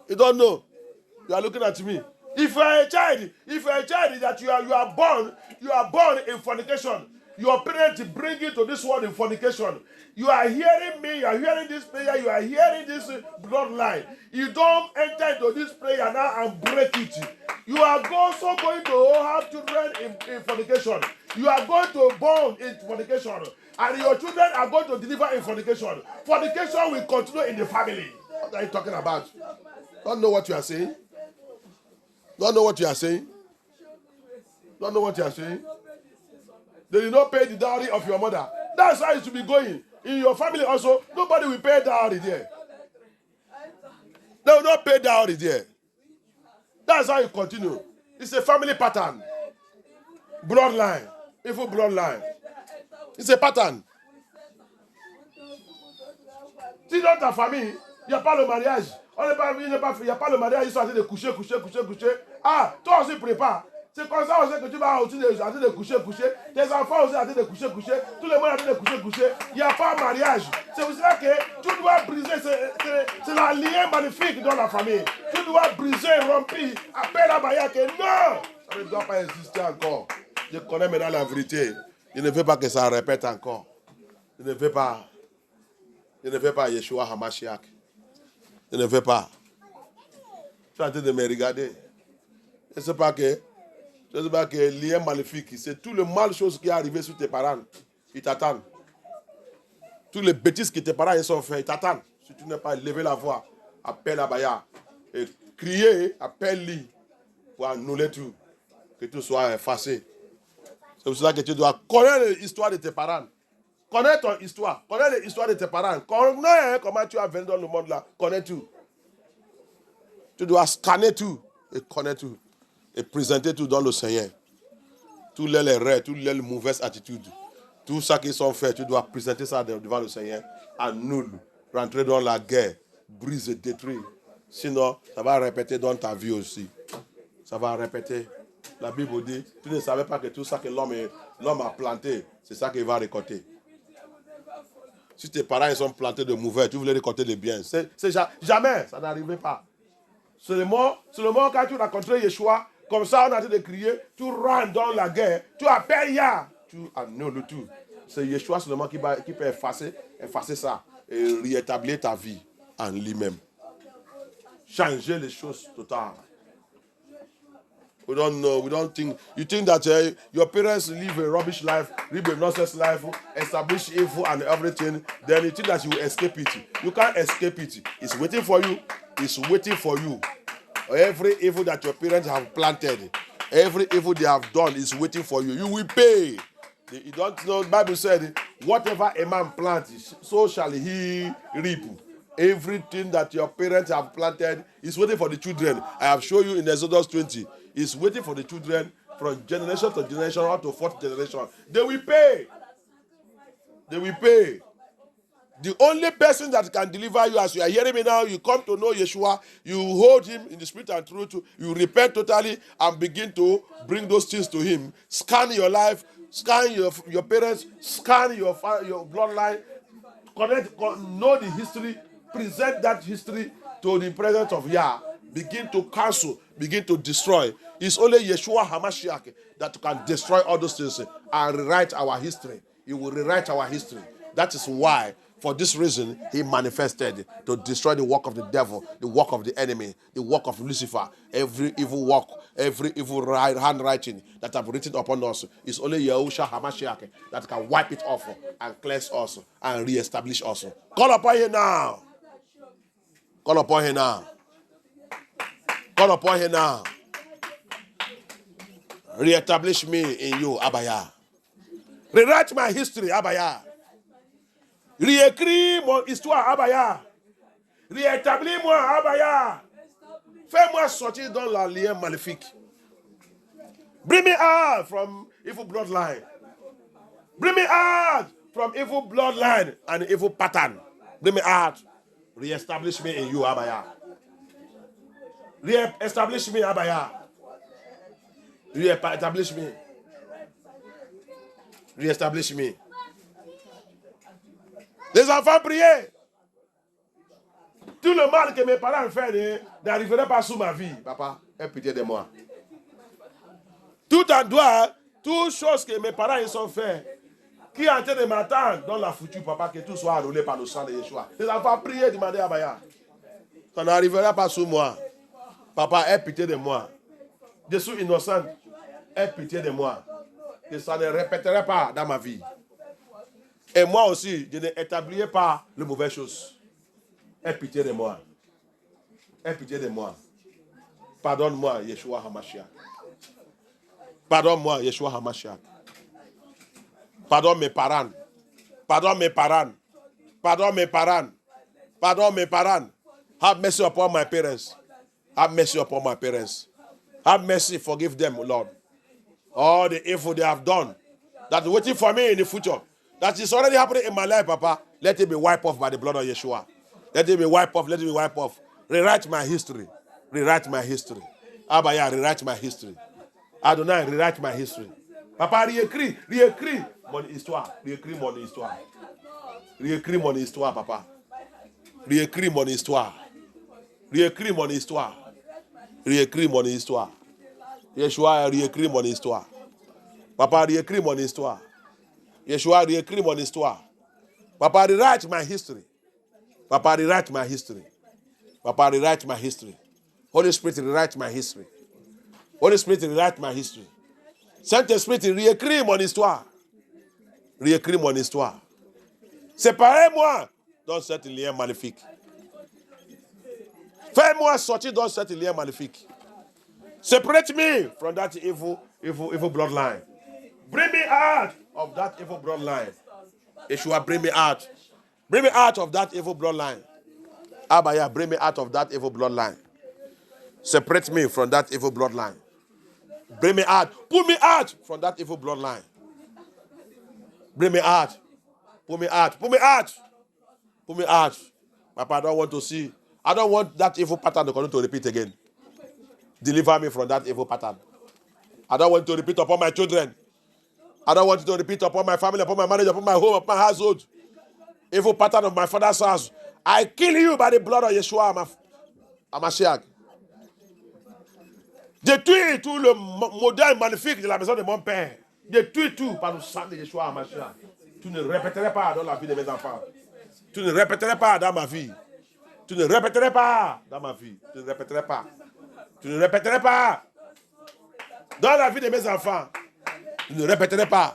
You don't know. You are looking at me. If you are a child, that you are born in fornication. Your parents bring you to this world in fornication. You are hearing me, you are hearing this prayer, you are hearing this bloodline. You don't enter into this prayer now and break it. You are also going to have children in fornication. You are going to born in fornication. And your children are going to deliver in fornication. Fornication will continue in the family. What are you talking about? Don't know what you are saying? Don't know what you are saying? Don't know what you are saying? They did not pay the dowry of your mother. That's how it should be going. In your family also, nobody will pay dowry there. They will not pay dowry there. That's how it continue. It's a family pattern. Bloodline. Evil bloodline. It's a pattern. Si dans ta famille, il n'y a pas le mariage. Il n'y a pas le mariage, ils sont en train de coucher. Ah, toi aussi prépare. C'est comme ça aussi que tu vas aussi en train de coucher. Tes enfants aussi en train de coucher. Tout le monde en train de coucher. Il n'y a pas de mariage. C'est pour ça que tu dois briser. C'est la lien magnifique dans la famille. Tu dois briser, rompre. Appelle à Baya que non, ça ne doit pas exister encore. Je connais maintenant la vérité. Je ne veux pas que ça répète encore. Je ne veux pas. Je ne veux pas Yeshua Hamashiach. Je ne veux pas. Tu es en train de me regarder. Je ne sais pas que lien maléfique, c'est tout le mal chose qui est arrivé sur tes parents. Ils t'attendent. Toutes les bêtises que tes parents ils ont fait, ils t'attendent. Si tu n'as pas levé la voix, appelle Abaya. Et crier, appelle-lui pour annuler tout. Que tout soit effacé. C'est pour cela que tu dois connaître l'histoire de tes parents. Connais ton histoire. Connais l'histoire de tes parents. Connais comment tu as venu dans le monde là. Connais tout. Tu dois scanner tout et connaître tout. Et présenter tout dans le Seigneur. Tous les erreurs, toutes les mauvaises attitudes. Tout ça qui sont faits, tu dois présenter ça devant le Seigneur. Annule. Rentrer dans la guerre. Brise et détruire. Sinon, ça va répéter dans ta vie aussi. Ça va répéter. La Bible dit, tu ne savais pas que tout ça que l'homme a planté, c'est ça qu'il va récolter. Si tes parents ils sont plantés de mauvais, tu voulais récolter de bien. Jamais, ça n'arrivait pas. Seulement quand tu rencontres Yeshua, comme ça on a dit de crier, tu rentres dans la guerre, tu appelles Yah, tu annules tout. C'est Yeshua seulement qui peut effacer ça et rétablir ta vie en lui-même. Changer les choses totalement. We don't know. We don't think. You think that your parents live a rubbish life, live a nonsense life, establish evil and everything. Then you think that you will escape it. You can't escape it. It's waiting for you. It's waiting for you. Every evil that your parents have planted, every evil they have done is waiting for you. You will pay. You don't know. The Bible said, "Whatever a man plants, so shall he reap." Everything that your parents have planted is waiting for the children. I have shown you in Exodus 20. It's waiting for the children from generation to generation up to fourth generation. They will pay. They will pay. The only person that can deliver you, as you are hearing me now, you come to know Yeshua, you hold him in the spirit and truth, you repent totally and begin to bring those things to him. Scan your life, scan your parents, scan your bloodline, know the history, present that history to the presence of Yah. Begin to cancel, begin to destroy. It's only Yeshua HaMashiach that can destroy all those things and rewrite our history. He will rewrite our history. That is why, for this reason, he manifested to destroy the work of the devil, the work of the enemy, the work of Lucifer, every evil work, every evil handwriting that have written upon us. It's only Yahushua HaMashiach that can wipe it off and cleanse us and reestablish us. Call upon him now. Call upon him now. Call upon him now. Reestablish me in you, Abaya. Rewrite my history, Abaya. Réécris mon histoire, Abaya. Réétablis-moi, Abaya. Fais-moi sortir dans la lien maléfique. Bring me out from evil bloodline. Bring me out from evil bloodline and evil pattern. Bring me out. Reestablish me in you, Abaya. Re-establish me, Abaya. Re-establish me. Re-establish me. Les enfants, priez. Tout le mal que mes parents font n'arriverait pas sous ma vie. Papa, aie pitié de moi. Tout endroit, toute chose que mes parents ils ont fait, qui est en train de m'attendre dans la foutue, papa, que tout soit roulé par le sang de Yeshua. Les enfants prier, demander à Baya. Ça n'arrivera pas sous moi. Papa, aie pitié de moi. Je suis innocent. Aie pitié de moi. Que ça ne répéterait pas dans ma vie. Et moi aussi, je n'établirai pas les mauvaises choses. Aie pitié de moi. Aie pitié de moi. Pardonne-moi, Yeshua HaMashiach. Pardonne-moi, Yeshua HaMashiach. Pardonne mes parents. Pardonne mes parents. Pardonne mes parents. Pardonne mes parents. Have mercy upon my parents. Have mercy upon my parents. Have mercy, forgive them, Lord. All the evil they have done, that's waiting for me in the future, that is already happening in my life, Papa. Let it be wiped off by the blood of Yeshua. Let it be wiped off. Let it be wiped off. Rewrite my history. Rewrite my history. Abaya, rewrite my history. Adonai, rewrite my history. Papa, réécris mon histoire. Réécris mon histoire. Réécris mon histoire, Papa. Réécris mon histoire. Réécris mon histoire. Réécris mon histoire. Yeshua, réécris mon histoire. Papa, réécris mon histoire. Yeshua, réécris mon histoire. Papa, rewrite my history. Papa, rewrite my history. Papa, rewrite my history. Holy Spirit, rewrite my history. Holy Spirit, rewrite my history. Saint-Esprit, réécris mon histoire. Réécris mon histoire. Séparez-moi dans cette lien maléfique. Fais-moi sortir dans cette lien maléfique. Separate me from that evil bloodline. Bring me out of that evil bloodline. Yeshua, bring me out. Bring me out of that evil bloodline. Abaya, bring me out of that evil bloodline. Separate me from that evil bloodline. Bring me out. Pull me out from that evil bloodline. Bring me out. Pull me out. Pull me out. Pull me out. Papa, I don't want to see. I don't want that evil pattern to repeat again. Deliver me from that evil pattern. I don't want to repeat upon my children. I don't want it to repeat upon my family, upon my marriage, upon my home, upon my household. Evil pattern of my father's house. I kill you by the blood of Yeshua HaMashiach. Détruis tout le modèle magnifique de la maison de mon père. Détruis tout par le sang de Yeshua HaMashiach. Tu ne répéterais pas dans la vie de mes enfants. Tu ne répéterais pas dans ma vie. Tu ne répéterais pas dans ma vie. Tu ne répéterais pas. Tu ne répéterais pas dans la vie de mes enfants. Tu ne répéterais pas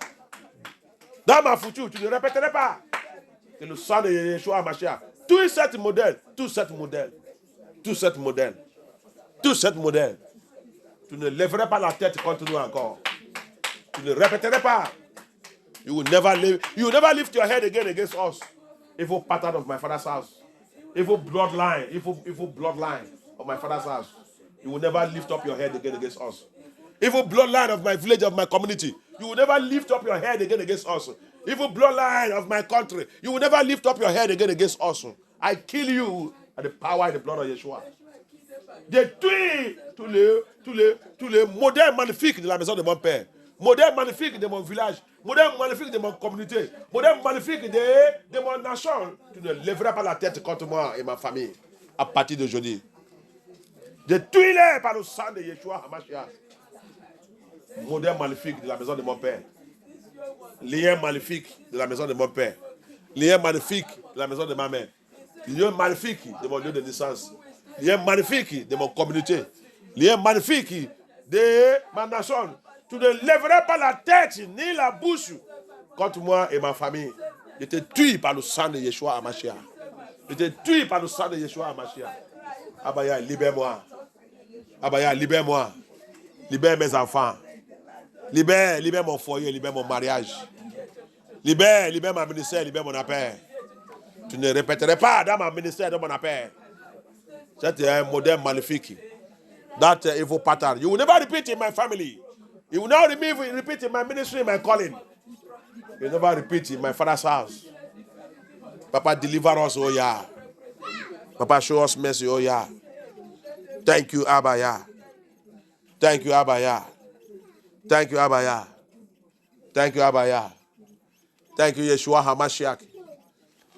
dans ma future. Tu ne répéterais pas que le sang de Yeshua HaMashiach. Tout cet modèle, tout cet modèle, tout cet modèle, tout cet modèle. Tu ne lèverais pas la tête contre nous encore. Tu ne répéterais pas. You will never lift your head again against us. Evil pattern of my father's house. Evil bloodline. Evil bloodline of my father's house. You will never lift up your head again against us. Evil bloodline of my village, of my community. You will never lift up your head again against us. Evil bloodline of my country. You will never lift up your head again against us. I kill you at the power and the blood of Yeshua. Détruis tous les modèles magnifiques de la maison de mon père. Modèle magnifique de mon village. Modèle magnifique de mon communauté. Modèle magnifique de mon nation. Tu ne lèveras pas la tête contre moi et ma famille à partir d'aujourd'hui. Détruis-les par le sang de Yeshua HaMashiach. Modèle magnifique de la maison de mon père. Lien magnifique de la maison de mon père. Lien magnifique de la maison de ma mère. Lien magnifique de mon lieu de naissance. Lien magnifique de mon communauté. Lien magnifique de ma nation. Tu ne lèveras pas la tête ni la bouche contre moi et ma famille. Je te tue par le sang de Yeshua HaMashiach. Je te tue par le sang de Yeshua HaMashiach. Abaya, libère-moi. Abaya, libère-moi. Libère mes enfants. Libère mon foyer, libère mon mariage. Libère ma ministère, libère mon appel. Tu ne répéterais pas dans ma ministère, dans mon appel. C'est un modèle magnifique. That evil pattern. You will never repeat in my family. You will not repeat in my ministry, in my calling. You will never repeat in my father's house. Papa, deliver us, oh yeah. Papa, show us mercy, oh yeah. Thank you, Abba, yeah. Thank you, Abba, yeah. Thank you, Abba, yeah. Thank you, Abba, yeah. Thank you, Yeshua HaMashiach.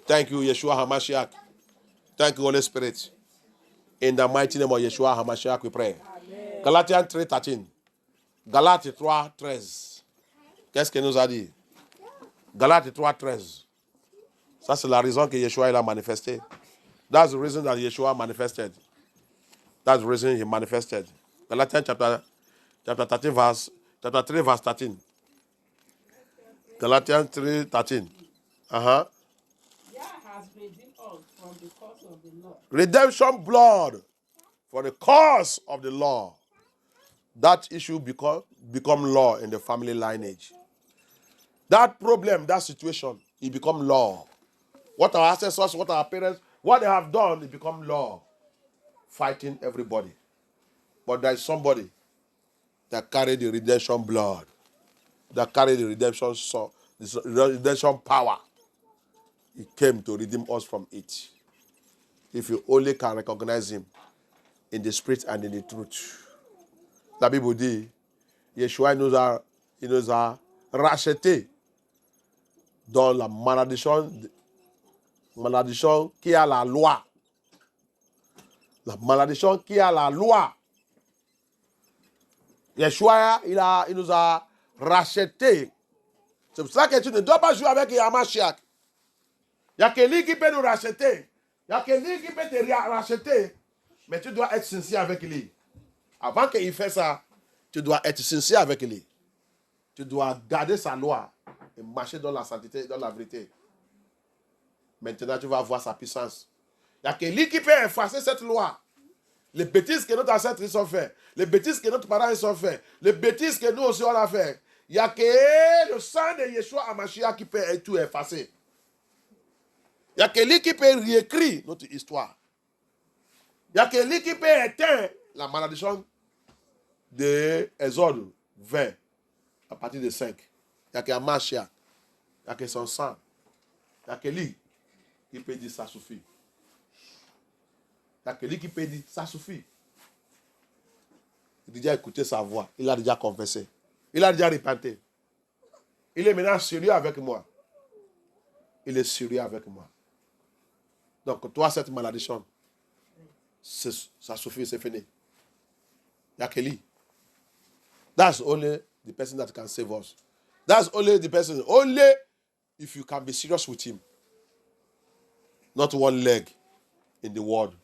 Thank you, Yeshua HaMashiach. Thank you, Holy Spirit. In the mighty name of Yeshua HaMashiach, we pray. Amen. Galatians 3:13. Galates 3:13. Qu'est-ce qu'il nous a dit? Galates 3:13. Ça, c'est la raison que Yeshua il a manifesté. That's the reason that Yeshua manifested. That's the reason he manifested. Galatians chapter 3, verse 13. Galatians 3:13. Has redeemed us from the curse of the law. Redemption blood for the cause of the law. That issue become law in the family lineage. That problem, that situation, it become law. What our ancestors, what our parents, what they have done, it become law. Fighting everybody. But there is somebody that carried the redemption blood, that carried the redemption power. He came to redeem us from it. If you only can recognize him in the spirit and in the truth. La Bible dit, Yeshua il nous a rachetés dans la malédiction qui a la loi. La malédiction qui a la loi. Yeshua, il nous a rachetés. C'est pour ça que tu ne dois pas jouer avec Yamashiach. Il n'y a que lui qui peut nous racheter. Il n'y a que lui qui peut te racheter. Mais tu dois être sincère avec lui. Avant qu'il fasse ça, tu dois être sincère avec lui. Tu dois garder sa loi et marcher dans la sainteté, dans la vérité. Maintenant, tu vas voir sa puissance. Il n'y a que lui qui peut effacer cette loi. Les bêtises que nos ancêtres ont fait, les bêtises que nos parents ont fait, les bêtises que nous aussi on a fait. Il n'y a que le sang de Yeshua HaMashiach qui peut tout effacer. Il n'y a que lui qui peut réécrire notre histoire. Il n'y a que lui qui peut éteindre la malédiction de Exode 20, à partir de 5. Il n'y a que HaMashiach. Il n'y a que son sang. Il n'y a que lui qui peut dire ça suffit. Il n'y a que lui qui peut dire ça suffit. Il a déjà écouté sa voix. Il a déjà confessé. Il a déjà repenté. Il est maintenant sérieux avec moi. Il est sérieux avec moi. Donc, toi, cette malédiction, ça suffit, c'est fini. Il n'y a que lui. That's only the person that can save us. That's only the person. Only if you can be serious with him. Not one leg in the world.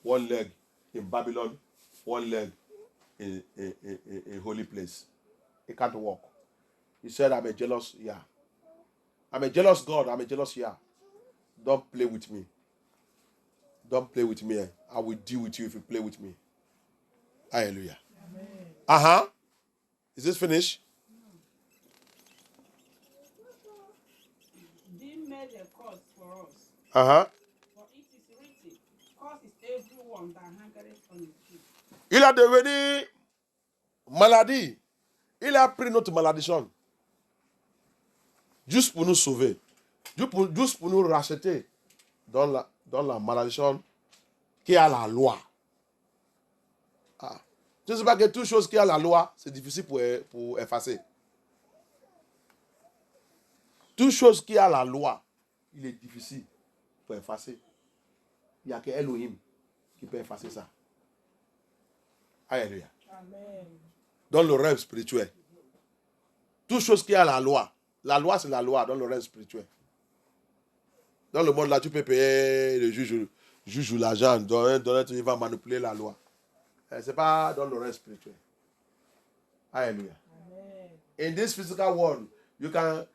One leg in Babylon. One leg in a holy place. It can't work. He said, I'm a jealous, yeah. I'm a jealous God. I'm a jealous, yeah. Don't play with me. Don't play with me. I will deal with you if you play with me. Hallelujah. Amen. Is this finished? He made a cause for us. For it is written, cause is everyone that hangeth on a tree. Il a devenu maladie. Il a pris notre malédiction. Juste pour nous sauver. Juste pour nous racheter dans la malédiction qui a la loi. Tu ne sais pas que toute chose qui a la loi, c'est difficile pour effacer. Toute chose qui a la loi, il est difficile pour effacer. Il n'y a que Elohim qui peut effacer ça. Alléluia. Amen. Dans le rêve spirituel. Toute chose qui a la loi c'est la loi dans le rêve spirituel. Dans le monde là, tu peux payer le juge ou l'agent, il va manipuler la loi. Ce n'est pas dans le rêve spirituel. Alléluia. Amen. In this physical world, you can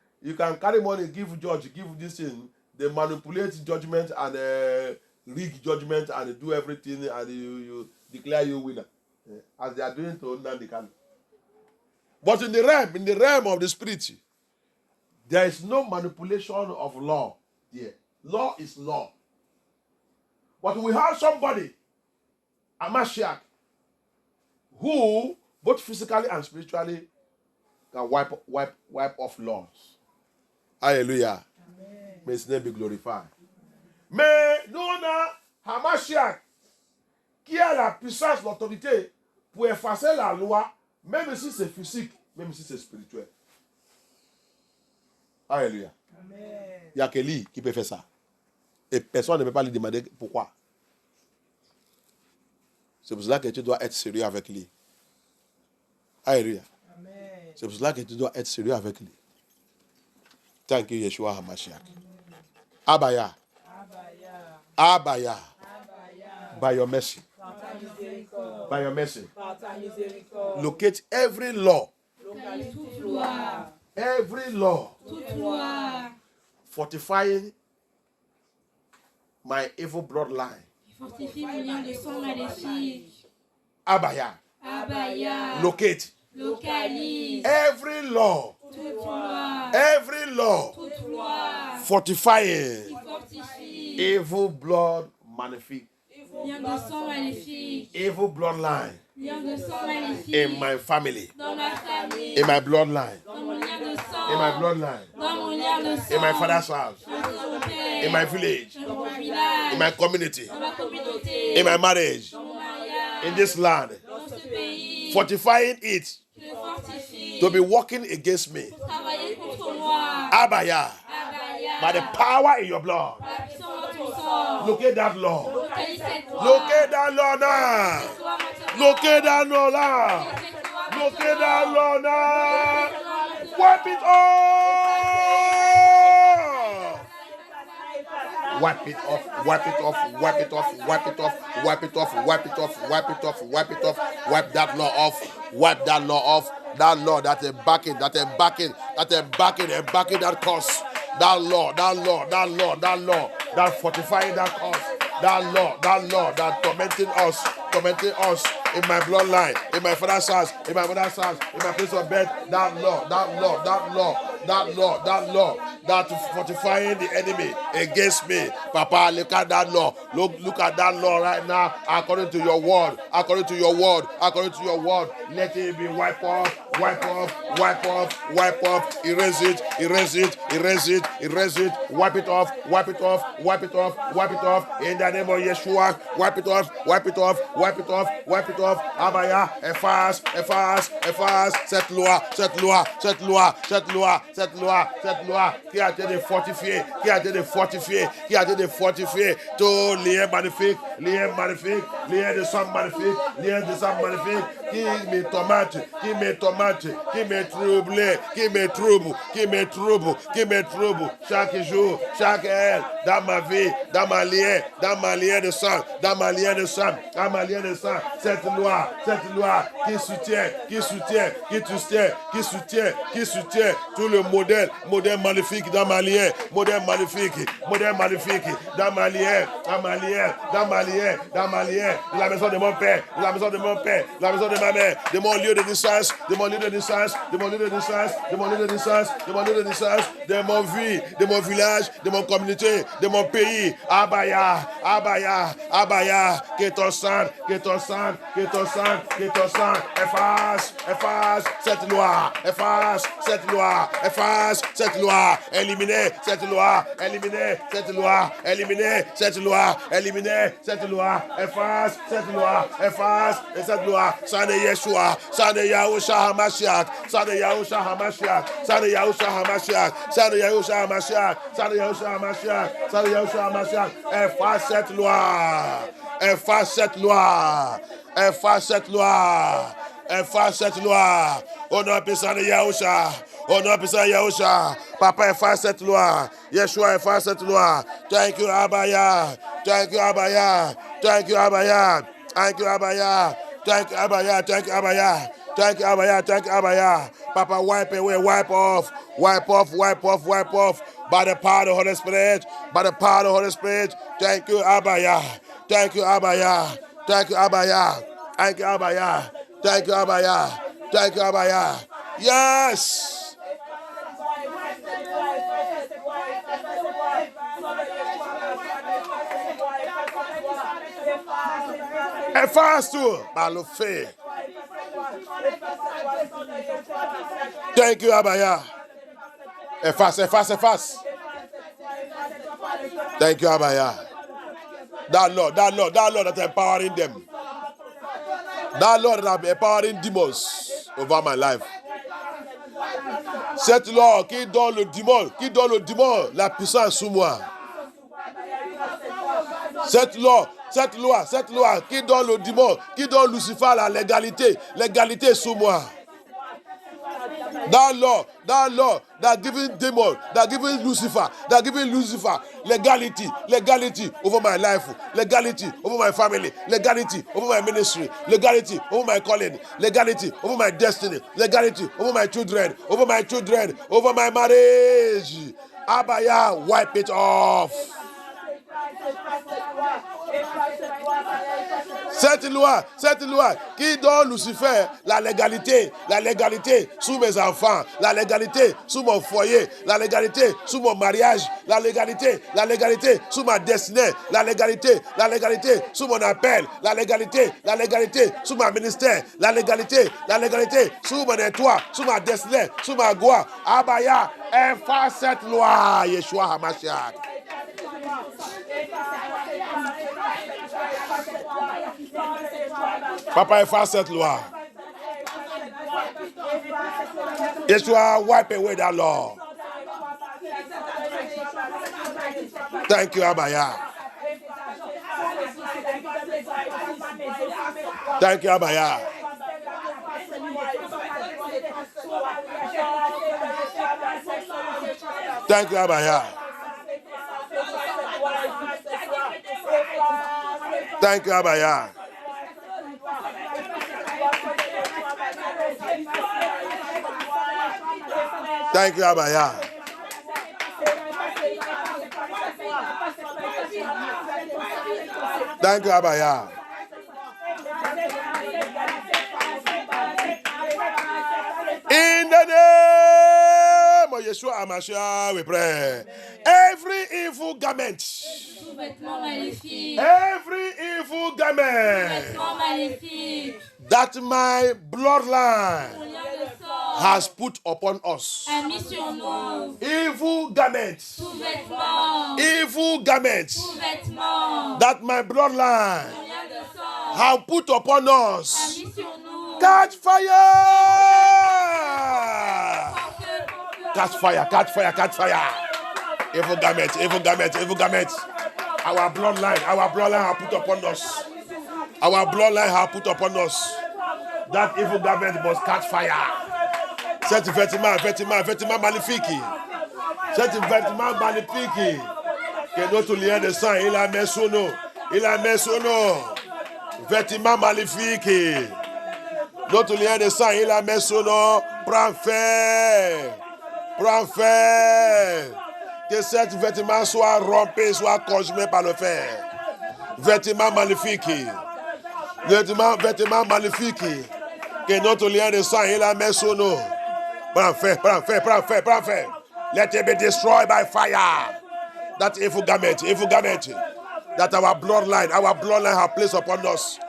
carry money, give judge, give this thing. They manipulate judgment and rig judgment and do everything and you declare you winner. As they are doing to Nnamdi Kanu. But in the realm of the spirit, there is no manipulation of law there. Law is law. But we have somebody, HaMashiach, who both physically and spiritually can wipe off laws. Hallelujah. Amen. May his name be glorified. Mais nous on a HaMashiach qui a la puissance, l'autorité pour effacer la loi, même si c'est physique, même si c'est spirituel. Alléluia. Amen. Il n'y a que lui qui peut faire ça. Et personne ne peut pas lui demander pourquoi. C'est pour cela que tu dois être sérieux avec lui. Alléluia. C'est pour cela que tu dois être sérieux avec lui. Thank you, Yeshua HaMashiach. Abaya. Abaya. By your mercy. By your mercy. Locate every law. Every law. Fortifying my evil bloodline. Fortifie mon lien de sang maléfique. Abaya. Locate. Localise. Every law. Toute loi. Every law. Toute loi. Fortifying Qui fortifie. evil blood magnifique. Lien de sang maléfique. Evil bloodline Lien de sang maléfique. in my family. Dans ma famille. In my bloodline. Dans mon lien de sang. In my bloodline. Dans mon lien de sang. In my father's house. Dans mon père. In my village. Dans mon village. In my community. Dans ma communauté. In my marriage. Dans mon mariage. In this land. Dans ce pays. Fortifying it Je le fortifie. to be working against me. Travailler contre moi. Abaya. Abaya. By the power in your blood. La puissance dans ton sang. Locate that law. Localise cette loi. Locate that law now. Loi maintenant. Locate that law now. Cette loi Locate maintenant. that law now. Cette loi maintenant. Wipe it off. Wipe it off. Wipe it off. Wipe it off. Wipe it off. Wipe it off. Wipe it off. Wipe it off. Wipe it off. Wipe that law off. Wipe that law off. That law that is backing. That is backing. That is backing and backing that cause. That law. That law. That law. That law. That fortifying that cause. That law. That law. That tormenting us. Tormenting us in my bloodline, in my father's house, in my mother's house, in my place of birth. That law. That law. That law. That law. That law. That fortifying the enemy against me. Papa, look at that law. Look at that law right now. According to your word. According to your word. According to your word. Let it be wiped off. Wipe off. Wipe off. Wipe off. Erase it. Erase it. Erase it. Erase it. Wipe it off. Wipe it off. Wipe it off. Wipe it off. In the name of Yeshua. Wipe it off. Wipe it off. Wipe it off. Wipe it off. Abaya. Efface. Efface. Efface. Cette loi. Cette loi. Cette loi. Cette loi. Cette loi. Cette loi. Qui a été fortifié. Qui a été fortifié. Qui a été fortifié. Tout lien magnifique. Lien magnifique. Lien de sang magnifique. Lien de sang magnifique. Qui me tourmente. Qui me tourmente. Qui me trouble. Qui me trouble. Qui me trouble. Qui me trouble. Chaque jour. Chaque heure. Dans ma vie. Dans ma lien. Dans ma lien de sang. Dans ma lien de sang. Dans ma lien de sang. Cette loi qui soutient. Qui soutient. Qui soutient. Qui soutient. Qui soutient. Tout le modèle magnifique dans ma lien. Modèle magnifique. Modèle magnifique. Dans ma lien. Dans ma lien. Dans ma lien. Dans ma lien. De la maison de mon père. De la maison de mon père. De la maison de ma mère. De mon lieu de naissance. De mon lieu de naissance. De mon lieu de naissance. De mon lieu de naissance. De mon lieu de naissance. De mon vie. De mon village. De mon communauté. De mon pays. Abaya. Abaya. Abaya. Que ton sang. Que ton sang. Que ton sang. Que ton sang. Efface. Efface cette loi. Efface cette loi. Efface cette loi. Éliminez cette loi. Éliminez cette loi. Éliminez cette loi. Éliminez cette loi. Efface cette loi. Efface cette loi. Sang de Yeshua. Sang de Yahushua HaMashiach. Sang de Yahushua HaMashiach. Sang de Yahushua HaMashiach. Sang de Yahushua HaMashiach. Sang de Yahushua HaMashiach. Sang de Yahushua HaMashiach. Efface cette loi. Efface cette loi. Efface cette loi. Efface cette loi. Au nom puissant de Yahushua. Au nom puissant de Yahushua. Papa, efface cette loi. Yeshua, efface cette loi. Thank you, Abaya. Thank you, Abaya. Thank you, Abaya. Thank you, Abaya. Thank you, Abaya. Thank you, Abaya. Thank you, Abaya. Thank you, Abaya. Papa, wipe away, wipe off. Wipe off, wipe off, wipe off. By the power of the Holy Spirit. By the power of the Holy Spirit. Thank you, Abaya. Thank you, Abaya. Thank you, Abaya. Thank you, Abaya. Thank you, Abaya. Thank you, Abaya. Yes. Efface tout par le feu. Thank you, Abaya. Efface, efface, efface. Thank you, Abaya. That Lord that empowering them. That Lord that empowering demons over my life. Cette Lord qui donne le démon la puissance sur moi. Cette Lord Cette loi qui donne le démon, qui donne Lucifer la légalité sous moi. That law, that giving demon, that giving Lucifer legality over my life, legality over my family, legality over my ministry, legality over my calling, legality over my destiny, legality over my children, over my marriage. Abaya, wipe it off. Cette loi qui donne Lucifer la légalité sous mes enfants, la légalité sous mon foyer, la légalité sous mon mariage, la légalité sous ma destinée, la légalité sous mon appel, la légalité sous ma ministère, la légalité sous mon étoile, sous ma destinée, sous ma gloire. Abaya, efface cette loi, Yeshua HaMashiach. Papa, efface cette loi. Yeshua, wipe away that law. Thank you, Abaya. Thank you, Abaya. Thank you, Abaya. Thank you, Abaya. Thank you, Abaya. Thank you, Abaya. In the name of Yeshua HaMashiach, we pray. Every evil garment. Every evil garment that my bloodline has put upon us. Evil garments. Evil garments that my bloodline have put upon us. Catch fire! Catch fire, catch fire, catch fire. Evil garments, evil garments, evil garments. Our bloodline have put upon us. Our bloodline have put upon us. That evil garment must catch fire. Cet vêtement magnifique. Cet vêtement magnifique. Que notre lien de sang, il a mis sur nous. Il a mis sur nous. Vêtement magnifique. Notre lien de sang, il a mis sur nous. Prends fer. Prends fer. Que cet vêtement soit rompu, soit consumé par le fer. Vêtement magnifique. Vêtement magnifique. Que notre lien de sang, il a mis sur nous. Prends fer. Let it be destroyed by fire. That evil garment. That our bloodline have placed upon us.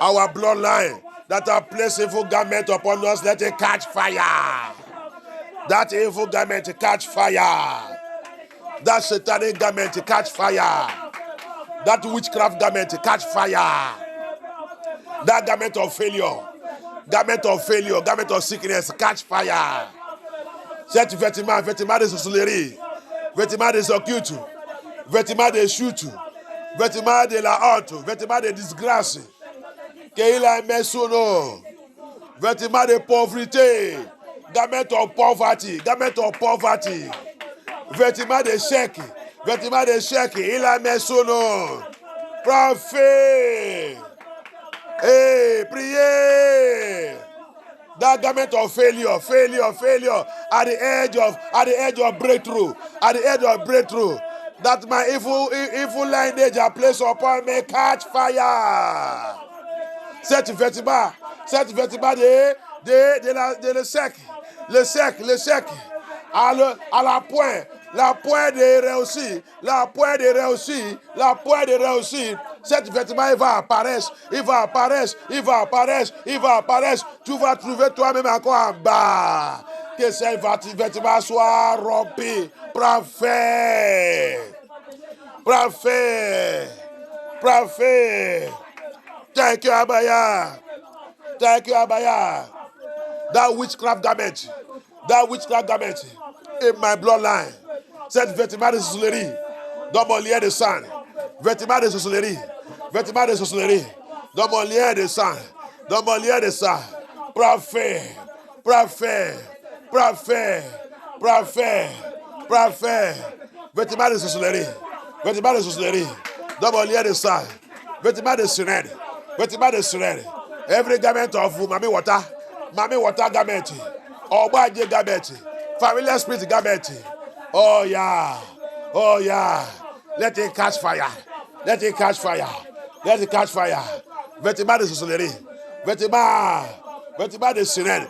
Our bloodline that have placed evil garment upon us. Let it catch fire. That evil garment catch fire. That satanic garment catch fire. That witchcraft garment catch fire. That garment of failure, garment of sickness catch fire. Cet vêtement de sorcellerie, vêtement de occulte, vêtement de chute, vêtement de la honte, vêtement de disgrâce, qu'il a mis sur nous, vêtement de pauvreté, garment of poverty, vêtement d'échec, il a mis sur nous. Prophet, priez. That garment of failure, at the edge of breakthrough, that my evil lineage are placed upon me, catch fire. Cet vêtement de le sec, à la pointe de réussir, cet vêtement il va apparaître. Tu vas trouver toi-même encore en bas. Que ce vêtement soit rompu. Prends fer. Thank you, Abaya. That witchcraft garment in my bloodline. Cette vêtement de sorcellerie dans mon lien de sang. Vêtements de sorcellerie. Vêtements de sorcellerie. Dans mon lien de sang. Dans mon lien de sang. Prophète. Prophète. Prophète. Prophète. Prophète. Vêtements de sorcellerie. Vêtements de sorcellerie. Dans mon lien de sang. Vêtements de sirène. Vêtements de sirène. Every garment of Mami water. Mami water garment. Obaje garment. Familiar spirit garment. Oh yeah. Oh yeah. Let it catch fire. Let it catch fire. Let it catch fire. Vêtements de sorcellerie. Vêtements. Vêtements de sirène.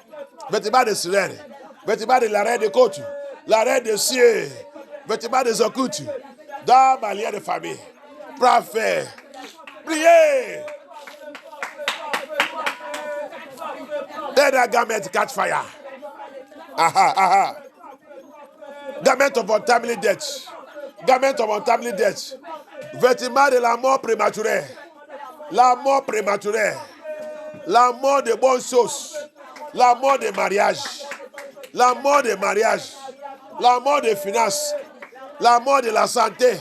Vêtements de sirène. Vêtements de la reine de côte. La reine de cieux. Vêtements de occultes. Dans ma lien de famille. Prophète. Priez. Let that garment catch fire. Aha, aha. Garment of untimely death. Garment of untimely death. Vêtements de la mort prématurée. La mort prématurée. La mort de bonnes choses. La mort de mariage. La mort de mariage. La mort de finances. La mort de la santé.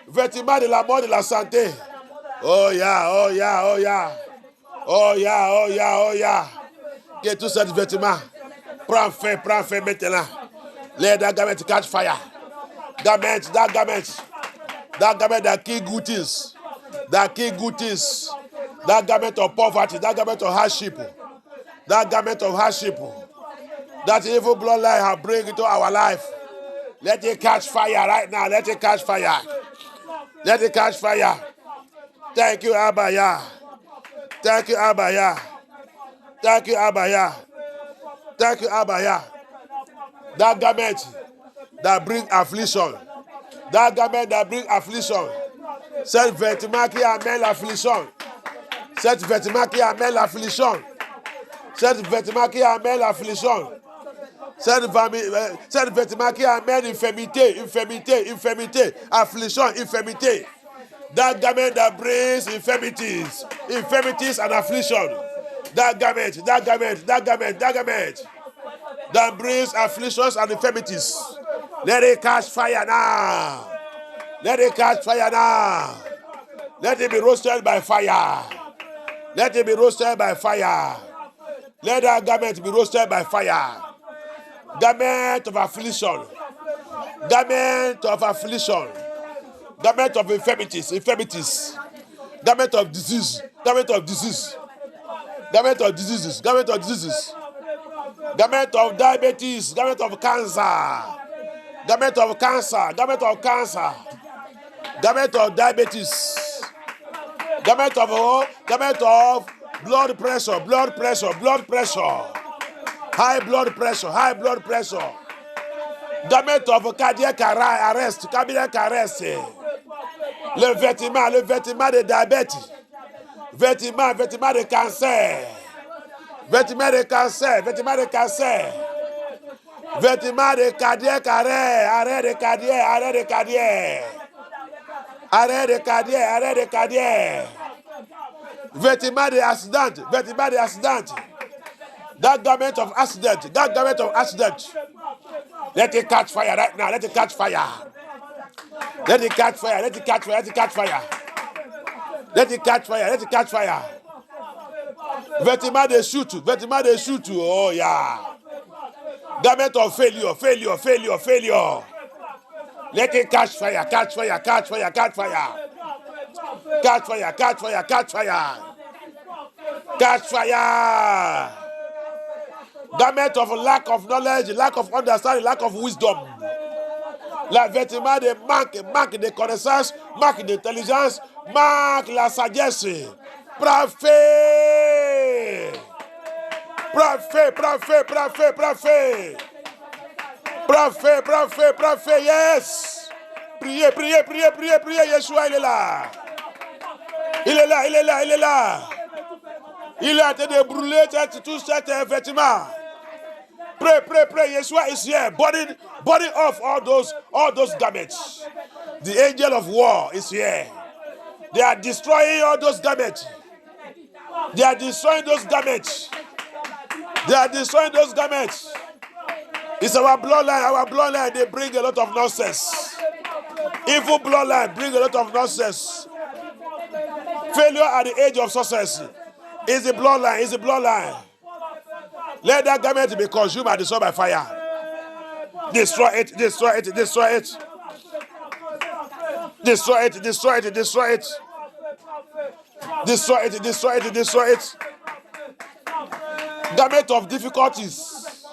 Vêtements de la mort de la santé. Oh yeah, oh yeah, oh yeah. Oh yeah, oh yeah, oh yeah. Que tous ces vêtements. Prends feu maintenant. Let that garment catch fire. Garment, that garment. That garment that kill good things. That kill good things. That garment of poverty. That garment of hardship. That garment of hardship. That evil bloodline have bring into our life. Let it catch fire right now. Let it catch fire. Let it catch fire. Thank you, Abba Yah. Thank you, Abba Yah. Thank you, Abba Yah. Thank you, Abba Yah. That garment that bring affliction. That garment that bring affliction. Cette vêtement qui amène l'affliction. Cette vêtement qui amène l'affliction. Cette vêtement qui amène l'affliction. Cette vêtement qui amène infirmité, affliction, infirmité. That garment that brings infirmities and affliction. That garment that brings afflictions and infirmities. Let it catch fire now. Let it catch fire now. Let it be roasted by fire. Let it be roasted by fire. Let that garment be roasted by fire. Garment of affliction. Garment of affliction. Garment of infirmities. Garment of disease. Garment of diseases. Garment of diabetes. Garment of cancer. Garment of diabetes. Garment of blood pressure. High blood pressure. Garment of cardiac arrest. Le vêtement de diabète. Vêtement de cancer. Vêtement de cardiaque, arrêt de cardiaque. Vêtement de accident. That garment of accident. Let it catch fire right now. Let it catch fire. Vêtement de chute. Oh yeah. Garment of failure. Let it catch fire. Catch fire. Garment of lack of knowledge, lack of understanding, lack of wisdom. La vêtement de manque de connaissance, manque d'intelligence, manque la sagesse. Prophète. Yes. Priez. Yeshua, il est là. Il a été de brûler tout cet vêtement. Pray. Yeshua is here. Burning off all those garments. The angel of war is here. They are destroying all those garments. They are destroying those garments. It's our bloodline. They bring a lot of nonsense. Evil bloodline bring a lot of nonsense. Failure at the age of success is the bloodline. Is the bloodline. Let that garment be consumed and destroyed by fire. Destroy it. Destroy it. Destroy it. Destroy it. Destroy it. Destroy it. Destroy it. Destroy it. Destroy it. Garment of difficulties.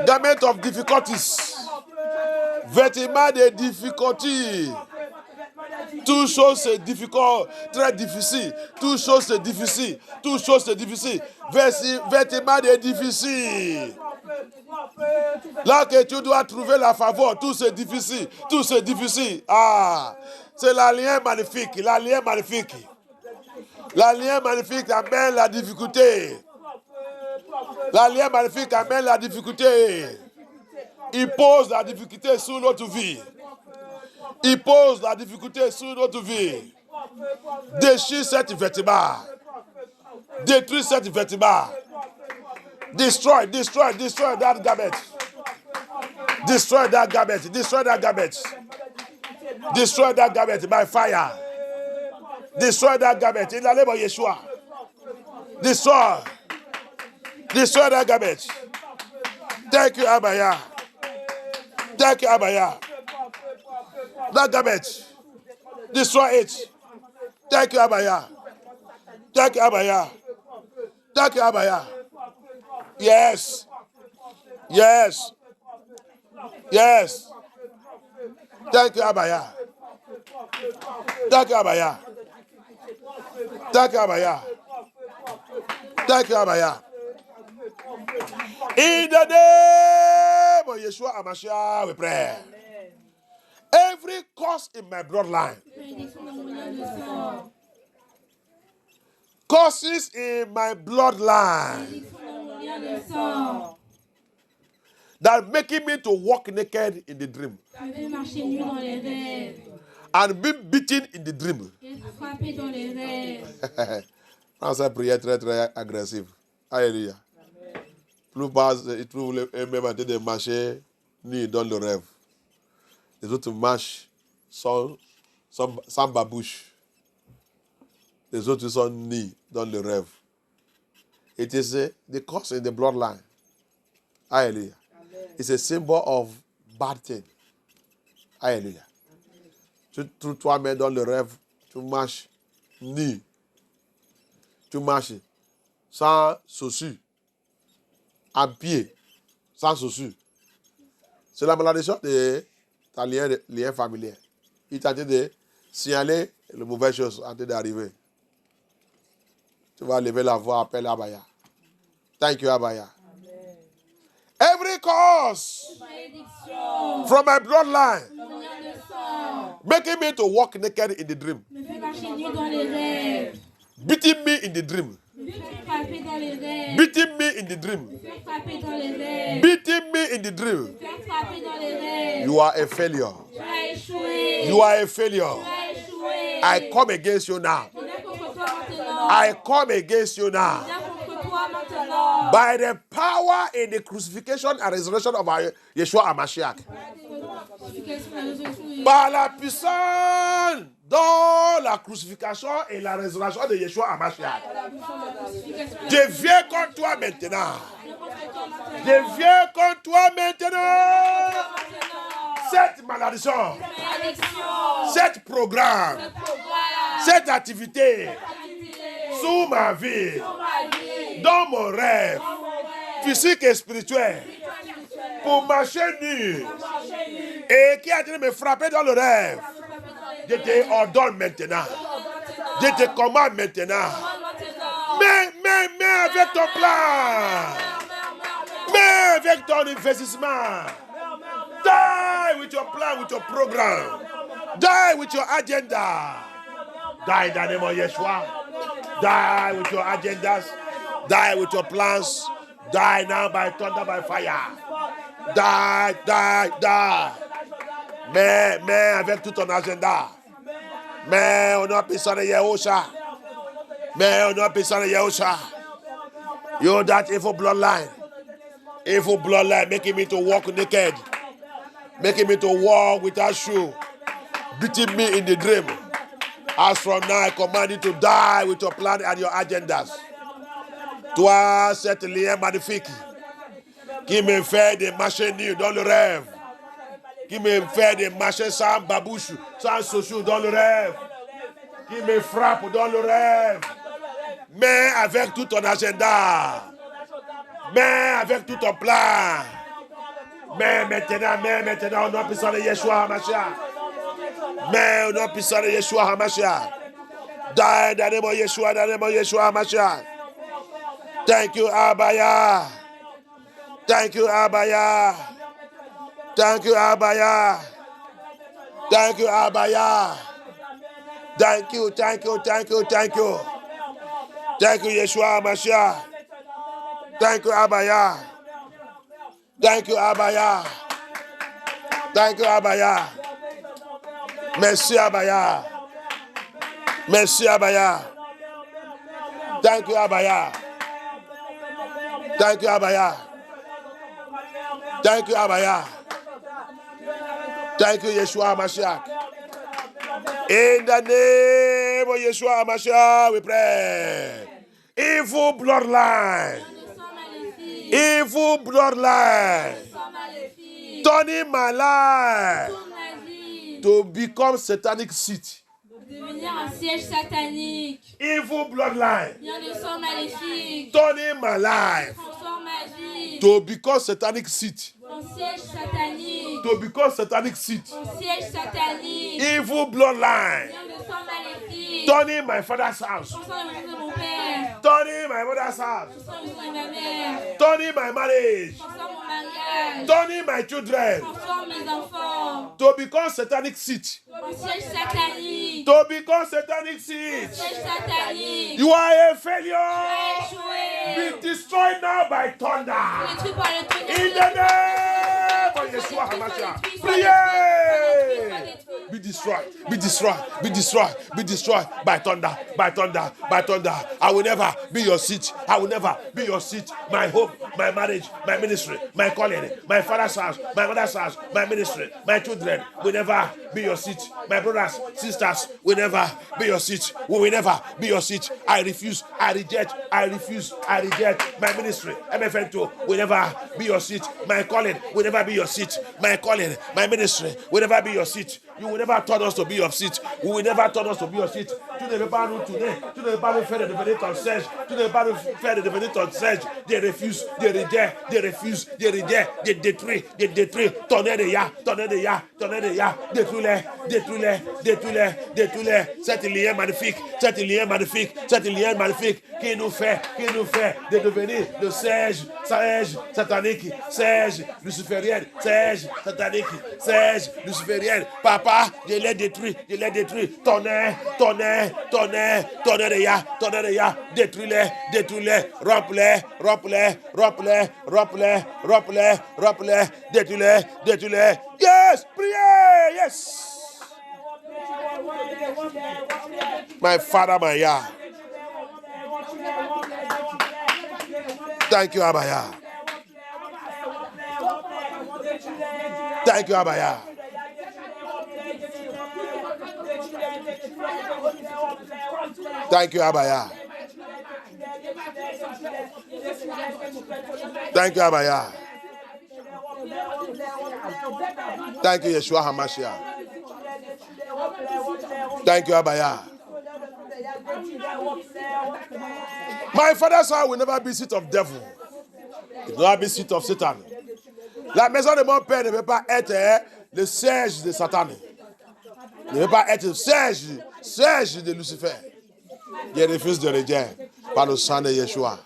Garment of difficulties. Vêtements de difficulté. Tout chose c'est difficile, très difficile. Tout chose c'est difficile. Tout chose c'est difficile. Vêtements de difficile. Là que tu dois trouver la faveur, tout c'est difficile. Tout c'est difficile. Ah, c'est l'alliance magnifique. L'alliance magnifique. L'alliance magnifique amène la difficulté. L'alliance magnifique amène la difficulté. Il pose la difficulté sur notre vie. Il pose la difficulté sur notre vie. Déchire cette vêtement. Détruis cette vêtement. Destroy, destroy, destroy that garment. Destroy that garment. Destroy that garment. Destroy that garment by fire. Destroy that garment in the name of Yeshua. Destroy. Destroy that garment. Thank you, Abaya. Thank you, Abaya. That garment. Destroy it. Thank you, Abaya. Thank you, Abaya. Thank you, Abaya. Yes. Yes. Yes. Thank you, Abaya. Thank you, Abaya. Thank you, Abaya. Thank you, Abaya. In the name of Yeshua HaMashiach, we pray. Every curse in my bloodline, curses in my bloodline that making me to walk naked in the dream and be beaten in the dream. Français prière très très agressif. Alléluia. Plus bas, ils trouvent eux-mêmes en train de marcher ni dans le rêve. Les autres marchent sans babouche. Les autres sont nés dans le rêve. It is the curse in the bloodline. Hallelujah. It's a symbol of bad thing. Hallelujah. Tu trouves toi-même dans le rêve, tu marches nu. Tu marches sans chaussures, en pied, sans chaussures. C'est la malédiction de ta lien familier. Il t'a dit de signaler les mauvaises choses en train d'arriver. Tu vas lever la voix, appelle Abaya. Thank you, Abaya. Amen. Every cause from my bloodline making me to walk naked in the dream. Beating me in the dream. Beating me in the dream. Beating me in the dream. You are a failure. You are a failure. I come against you now. I come against you now. By the power in the crucifixion and resurrection of our Yeshua HaMashiach. Par la puissance dans la crucifixion et la résurrection de Yeshua HaMashiach. Je viens contre toi maintenant. Je viens contre toi maintenant. Cette malédiction, cette programme, cette activité sous ma vie, dans mon rêve, physique et spirituel, pour marcher nu, et qui a été me frapper dans le rêve, je te ordonne maintenant, je te commande maintenant, mais avec ton plan, mais avec ton investissement, die with your plan, with your program, die with your agenda, die in the name of Yeshua, die with your agendas, die with your plans, die now by thunder, by fire, die. Mais avec tout ton agenda. Mais on a puissant de Yahusha. Mais on a puissant de Yahusha. You that evil bloodline. Evil bloodline making me to walk naked. Making me to walk without shoe. beating me in the dream. As from now, I command you to die with your plan and your agendas. Toi, cette lien magnifique qui me fait des marchés nus dans le rêve, qui me fait des marchés sans babouche, sans sociaux dans le rêve, qui me frappe dans le rêve, mais avec tout ton agenda, mais avec tout ton plan, mais maintenant, au nom puissant de Yeshua HaMashiach, mais au nom puissant de Yeshua HaMashiach, die in the name of Yeshua, in the name of Yeshua HaMashiach. Thank you, Abaya. Thank you, Abaya. Thank you, Abaya. Thank you, Abaya. Thank you, thank you, thank you, thank you. Thank you, Yeshua HaMashiach. Thank you, Abaya. Thank you, Abaya. Thank you, Abaya. Merci, Abaya. Merci, Abaya. Thank you, Abaya. Thank you, Abaya. Thank you, Abaya. Thank you, Yeshua HaMashiach. In the name of Yeshua HaMashiach, we pray. Evil bloodline. Evil bloodline. Turning my life to become satanic seat. Devenir un siège satanique. Evil bloodline. Bien de sang maléfique. Turning my life Transforme ma vie. to become satanic seat. Un siège satanique. To become satanic seat. Un siège satanique. Evil bloodline. Bien de sang maléfique. Turning my father's house. Transforme la maison de mon père. Turning my mother's house. Transforme la maison de ma mère. Turning my marriage. Transforme mon mariage. Turning my children Transforme mes enfants. to become satanic seat. Un siège satanique. To become satanic seat. Siège satanique. You are a failure. Échoué. Be destroyed now by thunder. Détruit par le tonnerre. In the name of Yeshua HaMashiach. Priez. Be destroyed. Be destroyed. Be destroyed. Be destroyed by thunder. By thunder. By thunder. I will never be your seat. I will never be your seat. My hope, my marriage, my ministry, my calling, my father's house, my mother's house, my ministry, my children will never be your seat. My brothers, sisters will never be your seat. We will never be your seat. I refuse. I reject. I refuse. I reject. My ministry, MFN2, will never be your seat. My calling will never be your seat. My calling, my ministry will never be your seat. You will never turn us to be your seat. We will never turn us to be your seat. Tu ne veux pas nous tourner. Tu ne veux pas nous faire devenir ton siège. Tu ne veux pas nous faire devenir ton siège. Des refus, des rejets, des refus, des rejets, des détruits, des détruits. Tonnerre de ya, tonnerre de ya, tonnerre de ya. Détruis-les, détruis-les, détruis-les, détruis-les. Cette lien magnifique, cette lien magnifique, cette lien magnifique qui nous fait de devenir le siège satanique, siège luciférien, siège satanique, siège luciférien. Papa, je l'ai détruit, je l'ai détruit. Tonnerre, tonnerre, tonnerre, tonnerre de ya, détruis-les, détruis-les, remplis-les, remplis-les, remplis-les, remplis-les, remplis-les, remplis-les, détruis-les, détruis-les. Yes, priez, yes. My Father, my Yah. Thank you, Abaya. Thank you, Abaya. Thank you, Abaya. Thank you, Abaya. Thank you, Yeshua HaMashiach. Thank you, Abaya. My father's house will never be seat of devil. It will not be seat of Satan. La maison de mon père ne peut pas être le siège de Satan. Ne peut pas être le siège de Lucifer. Je refuse de rejeter par le sang de Yeshua.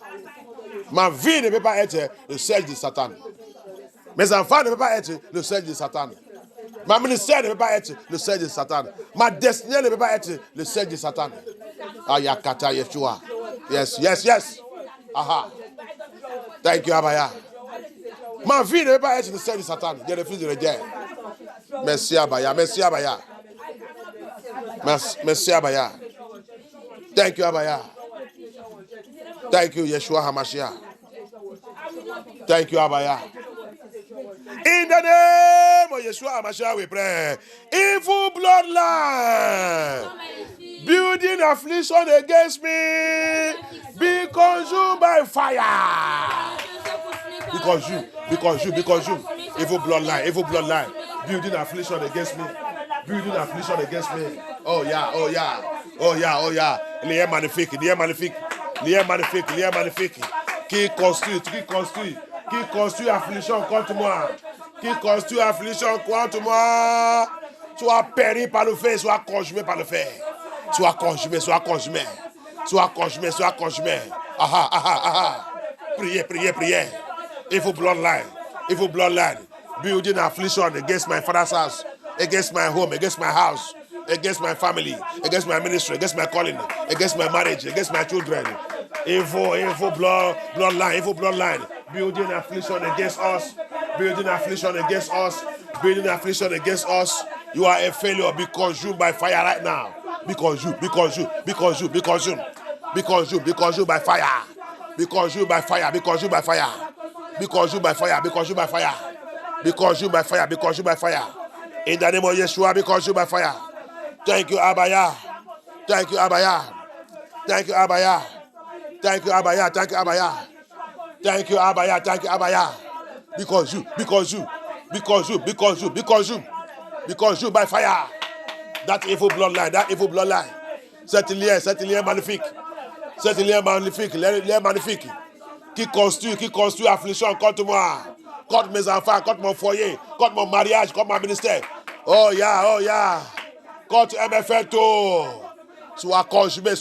Ma vie ne peut pas être le siège de Satan. Mes enfants ne peuvent pas être le siège de Satan. Ma ministère ne peut pas être le siège de Satan. Ma destinée ne peut pas être le siège de Satan. Ayakata Yeshua. Yes, yes, yes. Aha. Thank you, Abaya. Ma vie ne peut pas être le siège de Satan. Je refuse de le dire. Merci, Abaya. Merci, Abaya. Merci, Abaya. Thank you, Abaya. Thank you, Yeshua HaMashiach. Thank you, Abaya. In In the name of Yeshua HaMashiach, we pray. Evil bloodline building affliction against me, be consumed by fire. Because you. Evil bloodline, building affliction against me. Oh yeah. Lié magnifique. Qui construit affliction contre moi. Soit péri par le feu, soit consumé par le feu. Soit consumé. Priez. Evil bloodline. Building affliction against my father's house, against my home, against my house, against my family, against my ministry, against my calling, against my marriage, against my children. Evil bloodline. Building affliction against us. You are a failure. Be consumed by fire right now. Be consumed by fire. Be consumed by fire. In the name of Yeshua, be consumed by fire. Thank you, Abaya. Thank you, Abaya. Because you by fire. That evil bloodline. Cette lien magnifique. Qui construit affliction contre moi, contre mes enfants, contre mon foyer, contre mon mariage, contre mon ministère. Oh yeah. Contre MFL tout. Sois consumé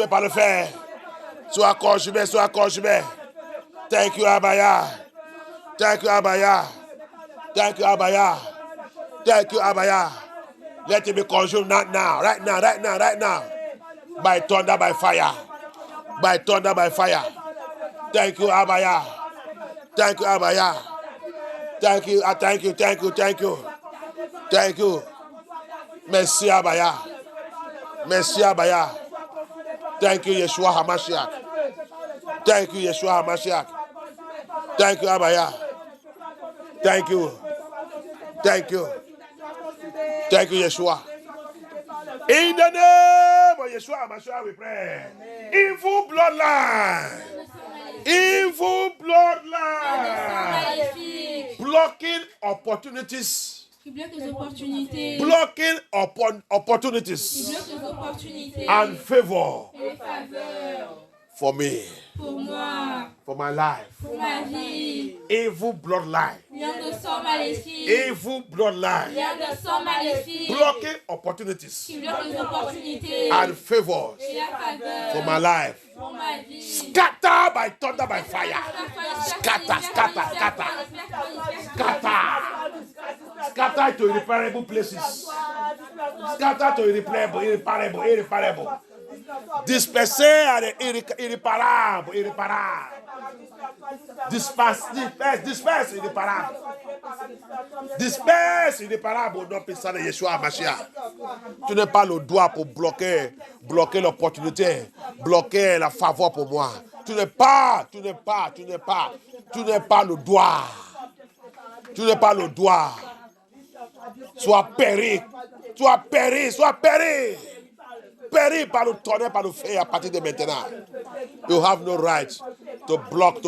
par le fer. Sois consumé. Thank you, Abaya. Let it be consumed right now. By thunder, by fire. Thank you, Abaya. Thank you. Merci, Abaya. Thank you, Yeshua HaMashiach. Thank you, Abaya. Thank you, Yeshua. In the name of Yeshua HaMashiach, we pray. Evil bloodline. Blocking opportunities. Qui bloque les opportunités. Blocking opportunities. Qui bloque les opportunités. And favor. Et les faveurs. For me. Pour moi. For my life. Pour ma vie. Evil bloodline. Lien de sang maléfique. Evil bloodline. Lien de sang maléfique. Blocking opportunities. Qui bloque les opportunités. And favors. Et la faveur. For my life. Pour ma vie. Scatter by thunder, by fire. Scatter. Scatter to irreparable places. Scatter to irreparable. Disperser à irréparable. Disperse irréparable au nom puissant de Yeshua HaMashiach. Tu n'as pas le doigt pour bloquer l'opportunité, bloquer la faveur pour moi. Tu n'as pas le doigt. Sois péri. Péri par le tonnerre, par le feu à partir de maintenant. You have no right to block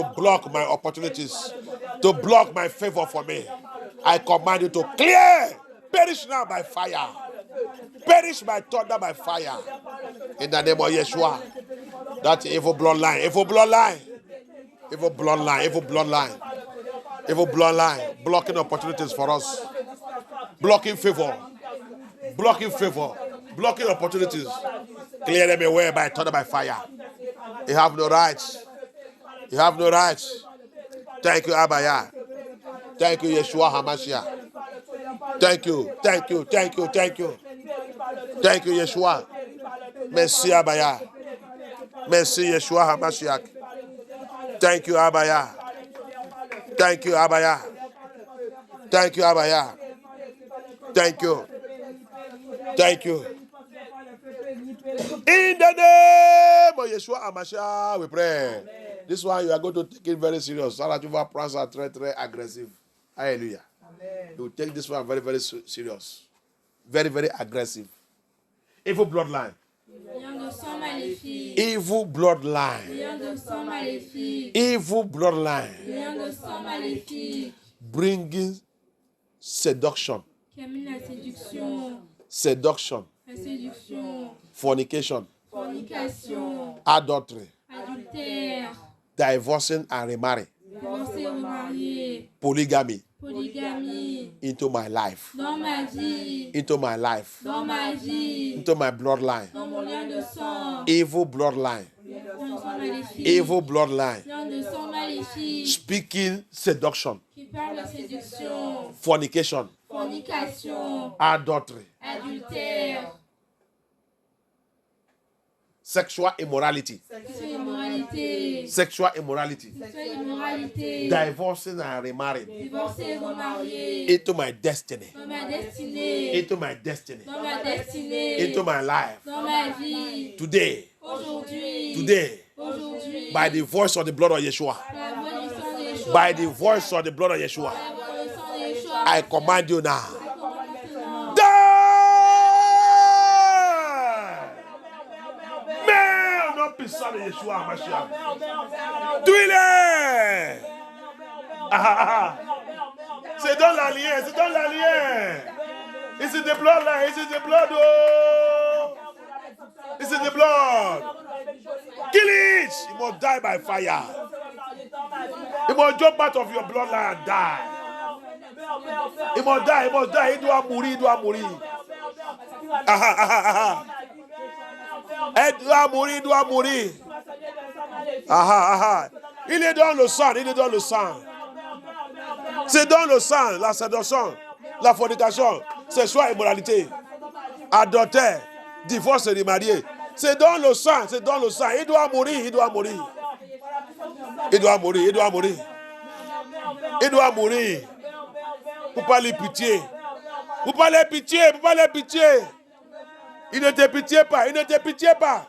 my opportunities, to block my favor for me. I command you to clear. Perish now by fire. Perish by thunder, by fire. In the name of Yeshua. That evil bloodline. Blocking opportunities for us. Blocking favor. Blocking opportunities. Clear them away by thunder, by fire. You have no rights. Thank you, Abaya. Thank you, Yeshua HaMashiach. Thank you, Yeshua. Merci, Abaya. Merci, Yeshua HaMashiach. Thank you, Abaya. Thank you. In the name of Yeshua HaMashiach, we pray. This one, you are going to take it very serious. Ça, là, tu vas prendre ça très, très agressif. Hallelujah. You take this one very, very serious. Very, very aggressive. Evil bloodline. Lion de sang maléfique. Evil bloodline. Lion de sang maléfique. Evil bloodline. Lion de sang maléfique. Bringing seduction. Qui amène la séduction. Seduction. La séduction. Fornication. Fornication. Adultery. Adultère. Divorcing and remarrying. Divorcé, remarié. Polygamy. Polygamie. Into my life. Dans ma vie. Into my life. Dans ma vie. Into my bloodline. Dans mon lien de sang. Evil bloodline. Lion de sang maléfique. Evil bloodline. Lion de sang maléfique. Speaking seduction. Qui parle de séduction. Fornication. Fornication. Adultery. Adultère. Sexual immorality. Sexuelle immoralité. Sexual immorality. Sexuelle immoralité. Divorcing and remarrying. Divorcé, remarié. Into my destiny. Dans ma destinée. Into my destiny. Dans ma destinée. Into my life. Dans ma vie. Today. Aujourd'hui. Today. Aujourd'hui. By the voice of the blood of Yeshua. Par la voix du sang de Yeshua. By the voice of the blood of Yeshua. Par la voix du sang de Yeshua. I command you now. Je commande maintenant. Die! Mais non, puissant de Yeshua, Mashiach. Tuez-les! C'est dans la lien, c'est dans la lien. It's in the blood line, it's in the blood, oh. It's in the blood. Kill it! You must die by fire. You must jump out of your bloodline and die. Il m'a dit, il doit mourir, il doit mourir. Il doit mourir, il doit mourir. Il est dans le sang, il est dans le sang. C'est dans le sang, la séduction, la fornication, sexuelle immoralité, adultère, divorce et remarié. C'est dans le sang, c'est dans le sang. Il doit mourir, il doit mourir. Il doit mourir, il doit mourir. Il doit mourir. Pour parler pitié. Pour parler pitié, pour parler pitié. Il ne te pitié pas, il ne te pitié pas.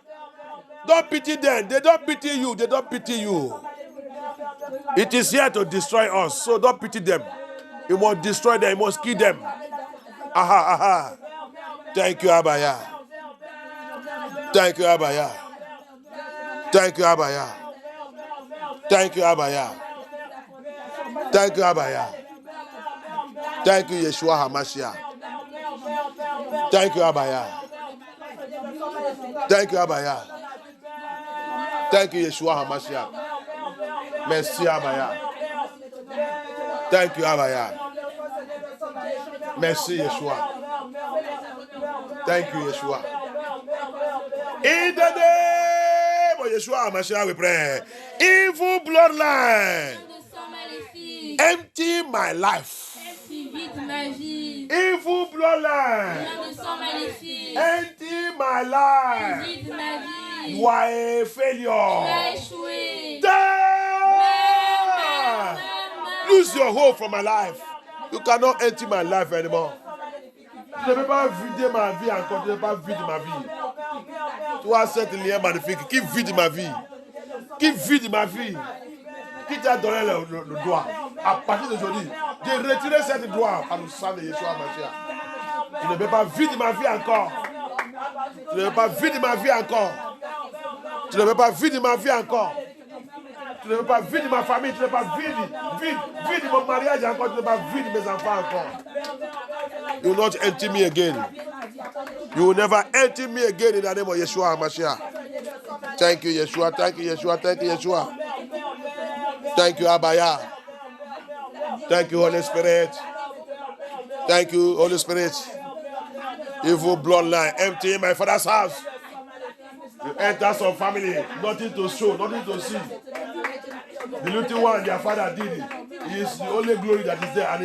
Don't pity them, they don't pity you, they don't pity you. It is here to destroy us, so don't pity them. You must destroy them, you must kill them. Thank you, Abaya. Thank you, Abaya. Thank you, Abaya. Thank you, Abaya. Thank you, Abaya. Thank you, Yeshua HaMashiach. Thank you, Abaya. Thank you, Abaya. Thank you, Yeshua HaMashiach. Merci, Abaya. Thank you, Abaya. Merci, Yeshua. Thank you, Yeshua. In the name of Yeshua HaMashiach, we pray. Evil bloodline. Lion de sang maléfique. Empty my life. Qui vide ma vie. Evil bloodline. Lion de sang maléfique. Empty my life. Vide ma vie. You are a Tu failure. as échoué. Die! Lose your hope from my life. You cannot empty my life anymore. Tu ne peux pas vider ma vie encore. Tu ne peux pas vider ma vie. Toi, cette lien magnifique qui vide ma vie. Qui vide ma vie. Qui t'a donné le droit. À partir d'aujourd'hui, de retirer cette droit par le sang de Yeshua Mashiach. Tu ne peux pas vider ma vie encore. Tu ne peux pas vider ma vie encore. Tu ne peux pas vider ma vie encore. Tu ne peux pas vider ma famille. Tu ne peux pas vider mon mariage encore. Tu ne peux pas vider mes enfants encore. You will not empty me again. You will never empty me again in the name of Yeshua HaMashiach. Thank you, Yeshua. Thank you, Yeshua. Thank you, Yeshua. Thank you, Abaya. Thank you, Holy Spirit. Thank you, Holy Spirit. Evil bloodline empty in my father's house. You enter some family, nothing to show, nothing to see. The little one their father did it. It is the only glory that is there, and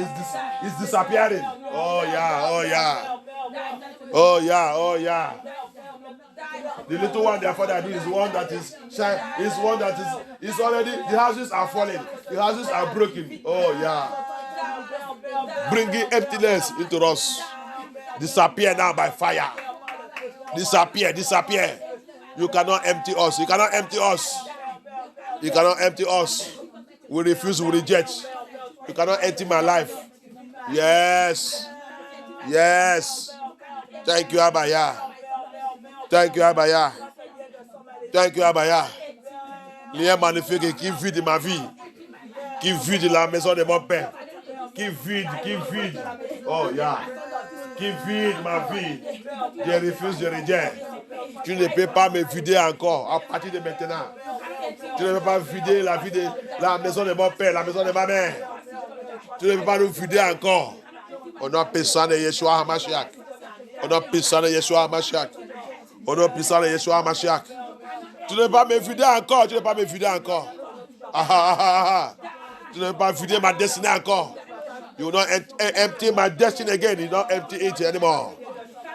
it's disappearing. Oh yeah, oh yeah. Oh yeah, oh yeah. The little one their father did is one that is one that is already, the houses are falling, the houses are broken. Oh yeah. Bringing emptiness into us. Disappear now by fire. Disappear, disappear. You cannot empty us. You cannot empty us. You cannot empty us. We refuse, we reject. You cannot empty my life. Yes. Yes. Thank you, Abaya. Thank you, Abaya. Thank you, Abaya. Lien magnifique qui vide ma vie. Qui vide la maison de mon père. Qui vide. Oh, yeah. Qui vide ma vie. Je refuse, je rejette. Tu ne peux pas me vider encore à partir de maintenant. Tu ne peux pas vider la vie de la maison de mon père, la maison de ma mère. Tu ne peux pas nous vider encore. Au nom puissant de Yeshua HaMashiach. Au nom puissant de Yeshua HaMashiach. Au nom puissant de Yeshua HaMashiach. Tu ne peux pas me vider encore. Tu ne peux pas me vider encore. Tu ne peux pas vider ma destinée encore. You will not empty my destiny again. You will not empty it anymore.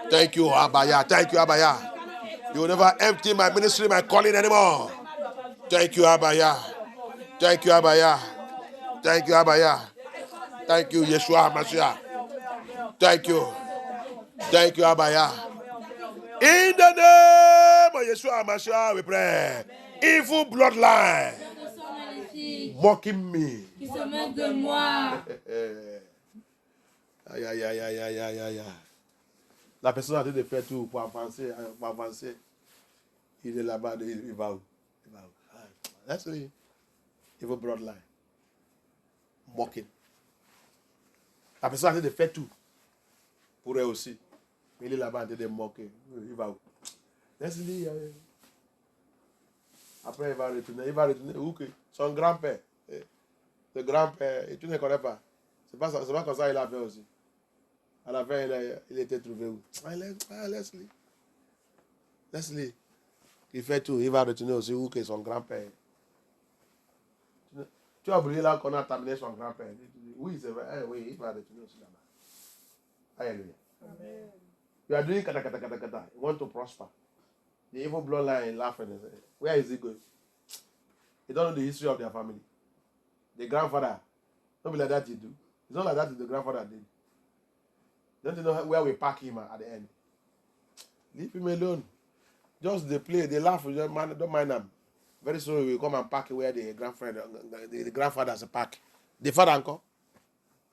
Thank you, Abaya. Thank you, Abaya. You will never empty my ministry, my calling anymore. Thank you, Abaya. Thank you, Abaya. Thank you, Abaya. Thank you, Yeshua HaMashiach. Thank you. Thank you, Abaya. In the name of Yeshua HaMashiach, we pray. Evil bloodline mocking me. Qui se moque de moi. Aïe, aïe, aïe, aïe, aïe, aïe, aïe. La personne a dit de faire tout pour avancer, pour avancer. Il est là-bas, il va où? Il va où? That's it. Evil bloodline. Mocking. La personne a dit de faire tout pour elle aussi. Mais il est là-bas en train de moquer. Il va où? Laisse-le. Après, il va retourner. Il va retourner où que? Son grand-père. Le grand-père, et tu ne connais pas. C'est pas comme ça qu'il a fait aussi. À la fin, il était trouvé où? Laisse-le. Laisse-le. Il fait tout. Il va retourner aussi où que son grand-père. Tu as oublié là qu'on a terminé son grand-père. Oui, c'est vrai. Oui, il va retourner aussi là-bas. Alléluia. Amen. You are doing kata. You want to prosper. The evil bloodline laughing. Where is he going? You don't know the history of their family. The grandfather. Don't be like that you do. It's not like that the grandfather did. Don't you know where we pack him at the end? Leave him alone. Just they play, they laugh. Don't mind them. Very soon we will come and pack where the grandfather's pack. The father uncle.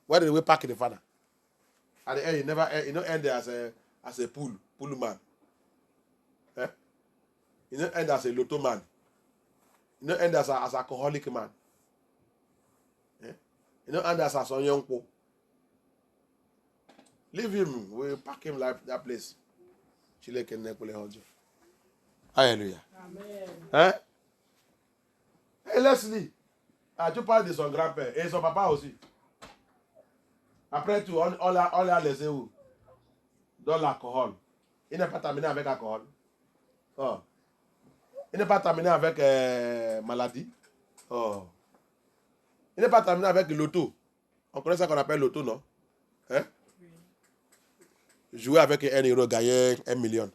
Where did we pack the father? At the end, he never end as a pool man. Eh? He not end as a lotto man. He not end as an alcoholic man. Eh? He not end as a young po. Leave him. We pack him like that place. Chile can never hold you. Hallelujah. Amen. Eh? Hey Leslie, tu parles de son grand-père et son papa aussi. Après tout, on l'a laissé où? Dans l'alcool. Il n'est pas terminé avec l'alcool. Oh. Il n'est pas terminé avec maladie. Oh. Il n'est pas terminé avec l'auto. On connaît ça qu'on appelle l'auto, non? Hein? Oui. Jouer avec 1 euro, gagner 1 million.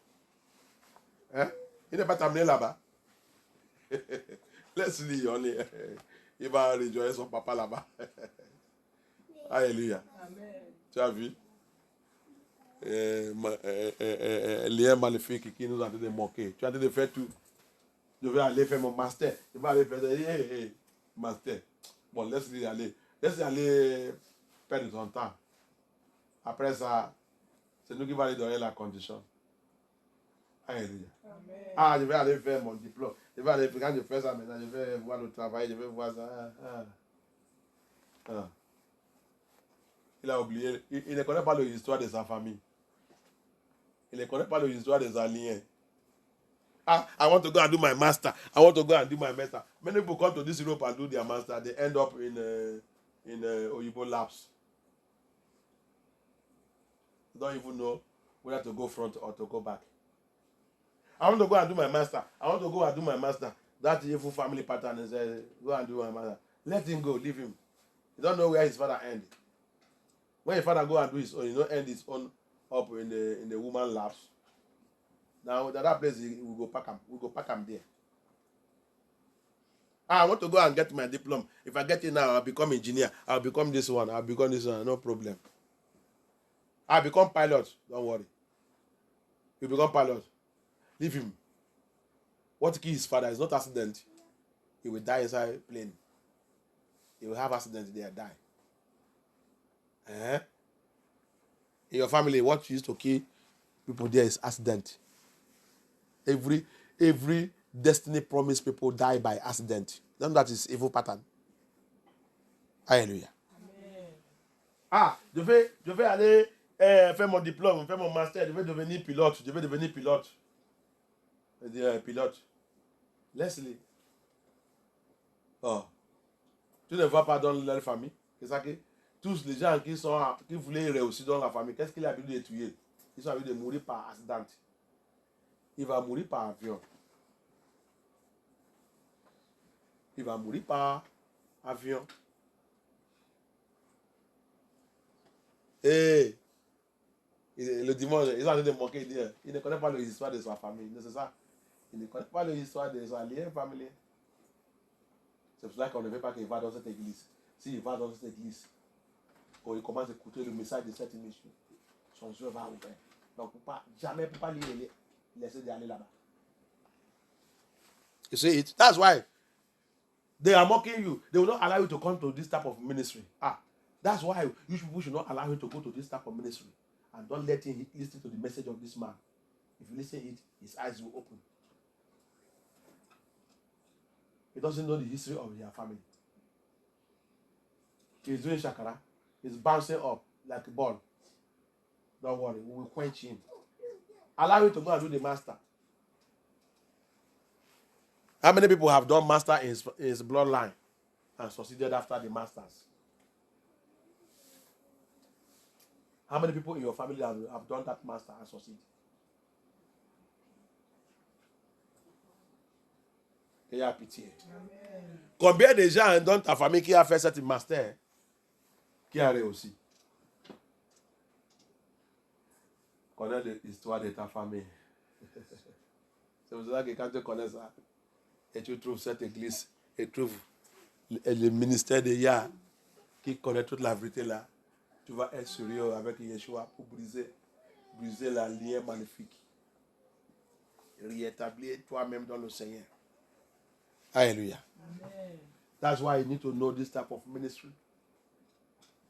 Hein? Il n'est pas terminé là-bas. Laisse-lui, il va rejoindre son papa là-bas. Alléluia. Amen. Tu as vu? Lien maléfique qui nous a dit de moquer. Tu as dit de faire tout. Je vais aller faire mon master. Je vais aller faire master. Bon, laisse-lui aller. Laisse-lui aller perdre son temps. Après ça, c'est nous qui va lui donner la condition. Alléluia. Amen. Ah, je vais aller faire mon diplôme. Je vais aller, quand je fais ça maintenant, je vais voir le travail, je vais voir ça. Il a oublié. Il ne connaît pas l'histoire de sa famille. Il ne connaît pas l'histoire des aliens. I want to go and do my master. I want to go and do my master. Many people come to this Europe and do their master. They end up in Oyibo labs. Don't even know whether to go front or to go back. I want to go and do my master. I want to go and do my master. That evil family pattern is go and do my master. Let him go. Leave him. You don't know where his father ended. When his father go and do his own, he don't end his own up in the woman labs. Now that place we go pack him. We go pack him there. I want to go and get my diploma. If I get it now, I'll become engineer. I'll become this one. I'll become this one. No problem. I'll become pilot. Don't worry. You become pilot. Leave him. What killed his father is not accident. he will die inside plane. He will have accident there, die. In your family, what you used to kill people there is accident. Every destiny promised people die by accident. Then that is evil pattern. Hallelujah. Amen. Je vais aller faire mon diplôme, faire mon master, je vais devenir pilote. Je vais dire pilote. Laisse-les. Oh. Tu ne vois pas dans leur famille. C'est ça que tous les gens qui voulaient réussir dans la famille, qu'est-ce qu'il a habitué de tuer? Ils sont habitués de mourir par accident. Il va mourir par avion. Il va mourir par avion. Et le dimanche, ils sont en train de moquer. Il ne connaît pas l'histoire de sa famille. C'est ça. Il ne connaît pas l'histoire de sa lien familier. C'est pour ça qu'on ne veut pas qu'il va dans cette église. S'il va dans cette église, quand il commence à écouter le message de cette émission, son yeux va ouvrir. Donc, jamais ne peut pas laisser d'aller là-bas. You see it? That's why they are mocking you. They will not allow you to come to this type of ministry. That's why you people should not allow him to go to this type of ministry. And don't let him listen to the message of this man. If you listen to it, his eyes will open. He doesn't know the history of your family. He's doing shakara. He's bouncing up like a ball. Don't worry, we will quench him. Allow him to go and do the master. How many people have done master in his bloodline and succeeded after the masters? How many people in your family have done that master and succeeded? Il y a pitié. Combien de gens dans ta famille qui a fait cette master qui a réussi? Connais l'histoire de ta famille. C'est pour ça que quand tu connais ça, et tu trouves cette église, et tu trouves le ministère de Yah qui connaît toute la vérité là, tu vas être sérieux avec Yeshua pour briser la lien maléfique. Rétablir toi-même dans le Seigneur. Hallelujah. Amen. That's why you need to know this type of ministry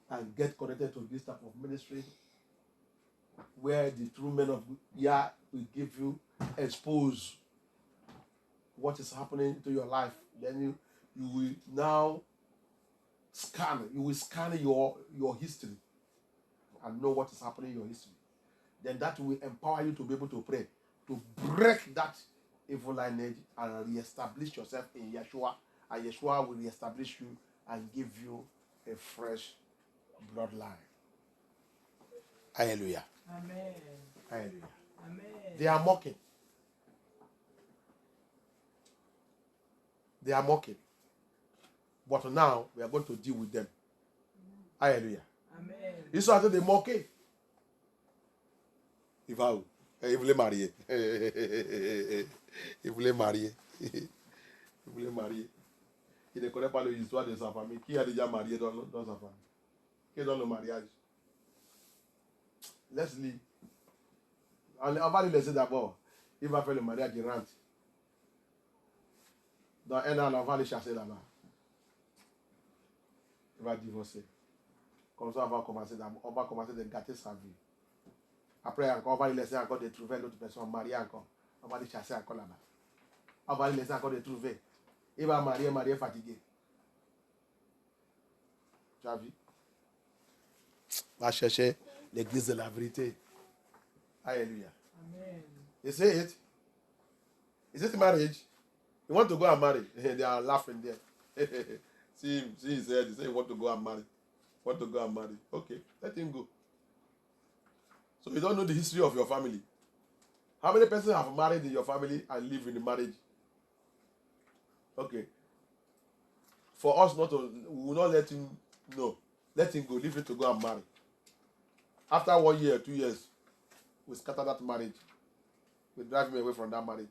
and get connected to this type of ministry where the true men of Yah will give you, expose what is happening to your life. Then you will now scan your history and know what is happening in your history. Then that will empower you to be able to pray, to break that evil lineage and reestablish yourself in Yeshua, and Yeshua will reestablish you and give you a fresh bloodline. Hallelujah. Amen. Hallelujah. Amen. They are mocking. They are mocking. But now we are going to deal with them. Hallelujah. Amen. Ils sont en train de moquer. Il va où? Il voulait marier. Il voulait marier. Il voulait marier. Il ne connaît pas l'histoire de sa famille. Qui a déjà marié dans sa famille? Qui est dans le mariage? Laisse-le. On va le laisser d'abord. Il va faire le mariage, il rentre. Dans un an, on va le chasser là-bas. Il va divorcer. Comme ça, on va commencer de gâter sa vie. Après, encore, on va lui laisser encore de trouver l'autre personne, mariée encore. On va le chasser encore là-bas. On va lui laisser encore de trouver. Il va marier fatigué. Tu as vu? Va chercher l'église de la vérité. Hallelujah. Amen. You see it? Is it marriage? You want to go and marry? They are laughing there. See he said he want to go and marry. Want to go and marry. Okay, let him go. So you don't know the history of your family. How many persons have married in your family and live in the marriage? Okay. For us not to, we will not let him know. Let him go, leave him to go and marry. After 1 year, 2 years, we scatter that marriage. We drive him away from that marriage.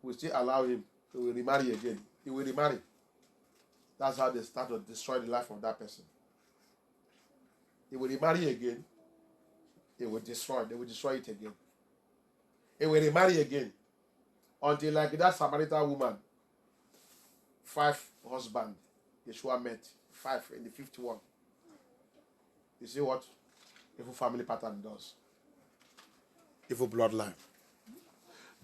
We still allow him to remarry again. He will remarry. That's how they start to destroy the life of that person. He will remarry again. They will destroy it again. He will remarry again. Until like that Samaritan woman 5 husbands. Yeshua met 5 in the 5th one. You see what evil family pattern does? Evil bloodline.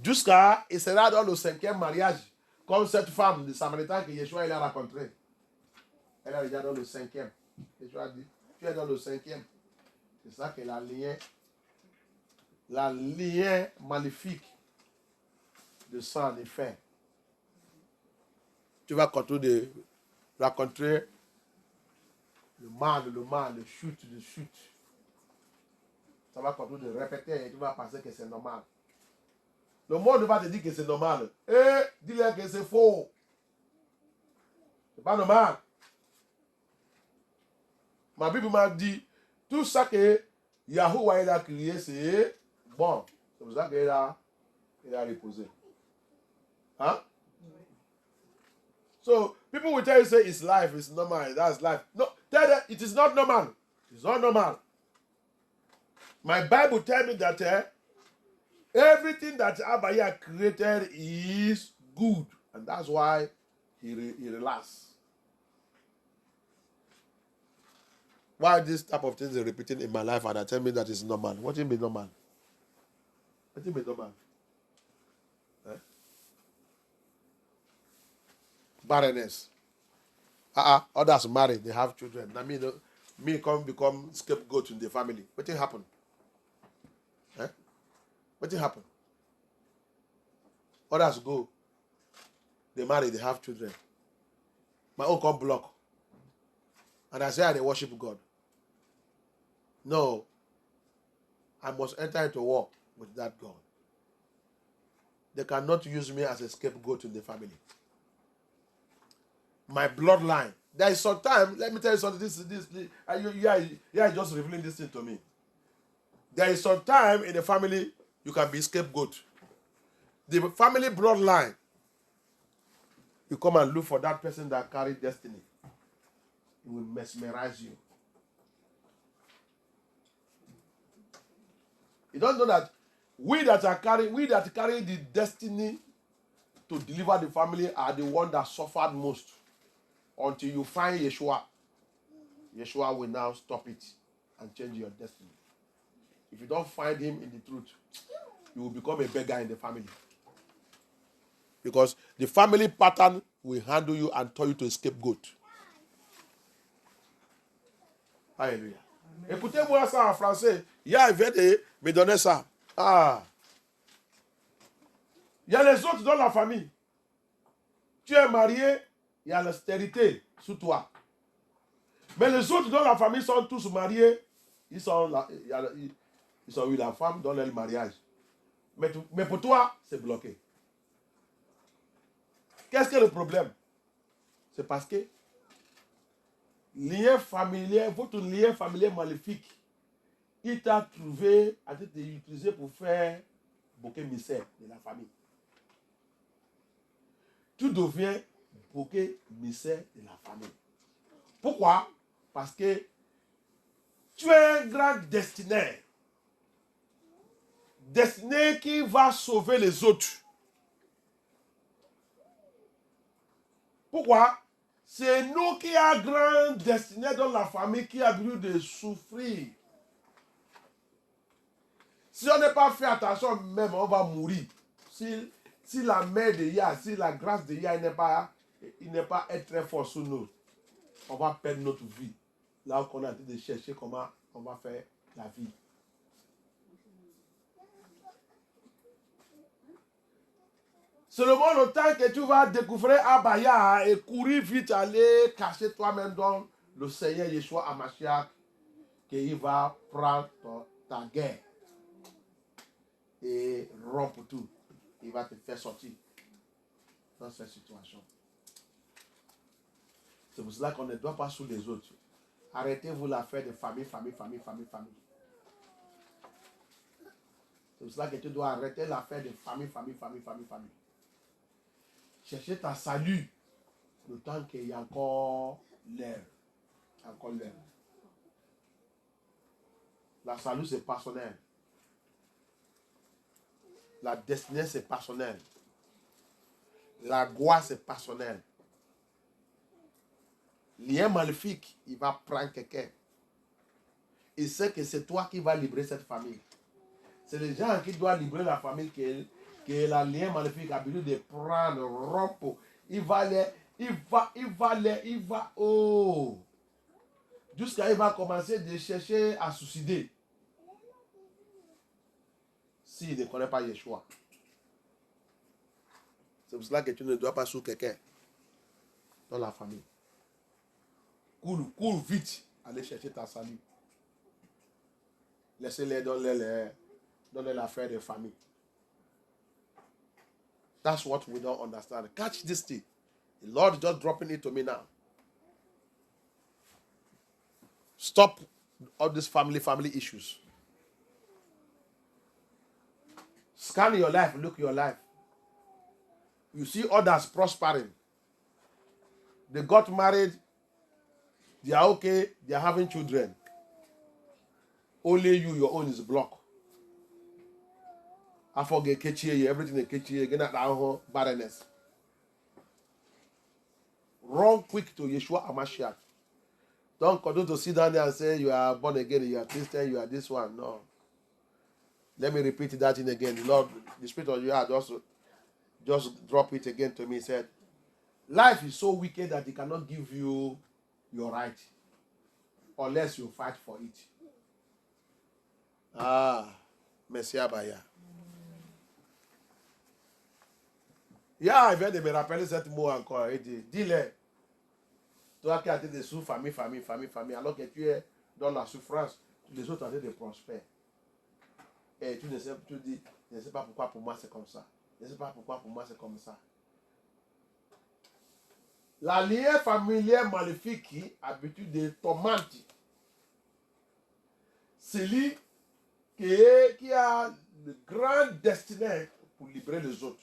Jusqu'à, il sera dans le 5e mariage, comme cette femme de Samaritain que Yeshua il a rencontrée. Elle est déjà dans le 5e. Yeshua dit, tu es dans le 5e. C'est ça que la lien maléfique de sang de fer. Tu vas continuer de rencontrer le mal, le chute. Ça va continuer de répéter et tu vas penser que c'est normal. Le monde va te dire que c'est normal. Et dis-leur que c'est faux. C'est pas normal. Ma Bible m'a dit, tout ça que Yahuwah il a créé, c'est bon. C'est pour ça qu'il a reposé. Huh? So people will tell you, say it's life, it's normal, that's life. No, tell them it is not normal. It's not normal. My Bible tells me that everything that Abaya created is good. And that's why he relaxed. Why this type of things are repeating in my life and I tell me that it's normal? What do you mean normal? What do you mean normal? Barrenness. Others marry, they have children. I mean, me come become scapegoat in the family. What thing happen? What thing happen? Others go, they marry, they have children. My own come block. And I say they worship God. No. I must enter into war with that God. They cannot use me as a scapegoat in the family. My bloodline. There is some time, let me tell you something. You are just revealing this thing to me. There is some time in the family you can be scapegoat. The family bloodline, you come and look for that person that carries destiny. It will mesmerize you. You don't know that we that carry the destiny to deliver the family are the one that suffered most. Until you find Yeshua, Yeshua will now stop it and change your destiny. If you don't find him in the truth, you will become a beggar in the family. Because the family pattern will handle you and turn you to a scapegoat. Alléluia. Écoutez-moi ça en français. Hier, il vient de me donner ça. Il y a les autres dans la famille. Tu es marié, il y a l'austérité sous toi. Mais les autres dans la famille sont tous mariés. Ils ont eu la femme dans leur mariage. Mais pour toi, c'est bloqué. Qu'est-ce que le problème? C'est parce que lien familier, votre lien familier maléfique, il t'a trouvé à t'utiliser pour faire bouquet misère de la famille. Tu deviens bouquet misère de la famille. Pourquoi? Parce que tu es un grand destiné. Destiné qui va sauver les autres. Pourquoi? C'est nous qui avons grand destiné dans la famille qui a besoin de souffrir. Si on n'est pas fait attention, même on va mourir. Si la main de Yah, si la grâce de Yah n'est pas être très fort sur nous, on va perdre notre vie. Là où on est en train de chercher comment on va faire la vie. Seulement le temps que tu vas découvrir Abaya et courir vite, aller cacher toi-même dans le Seigneur Yeshua Hamashiach, qu'il va prendre ta guerre et rompre tout. Il va te faire sortir dans cette situation. C'est pour cela qu'on ne doit pas sous les autres. Arrêtez-vous l'affaire de famille. C'est pour cela que tu dois arrêter l'affaire de famille. Chercher ta salut le temps qu'il y a encore l'air. La salut, c'est personnel. La destinée, c'est personnel. La gloire, c'est personnel. lien maléfique, il va prendre quelqu'un. Il sait que c'est toi qui vas libérer cette famille. C'est les gens qui doivent libérer la famille que la lien maléfique a besoin de prendre, rompre. Il va, oh. Jusqu'à il va commencer de chercher à suicider. S'il ne connaît pas Yeshua. C'est pour cela que tu ne dois pas sur quelqu'un dans la famille. Cours vite, allez chercher ta salut. Laissez-les dans l'affaire de famille. That's what we don't understand. Catch this thing. The Lord is just dropping it to me now. Stop all these family issues. Scan your life, look your life. You see others prospering. They got married. They are okay. They are having children. Only you, your own is blocked. I forget catchy, everything they catchy again at our barrenness. Run quick to Yeshua HaMashiach. Don't continue to sit down there and say you are born again, you are Christian, you are this one. No. Let me repeat that in again. The Lord, the Spirit of you had also just drop it again to me. He said, life is so wicked that He cannot give you your right unless you fight for it. Messia Baya. Il vient de me rappeler cette mot encore. Il dit, dis-le. Toi qui as été des sous famille, alors que tu es dans la souffrance, les autres ont été de prospères. Et tu dis, je ne sais pas pourquoi pour moi c'est comme ça. Je ne sais pas pourquoi pour moi c'est comme ça. La lien familière maléfique qui habitude de tourmenter. C'est lui qui a le grand destiné pour libérer les autres.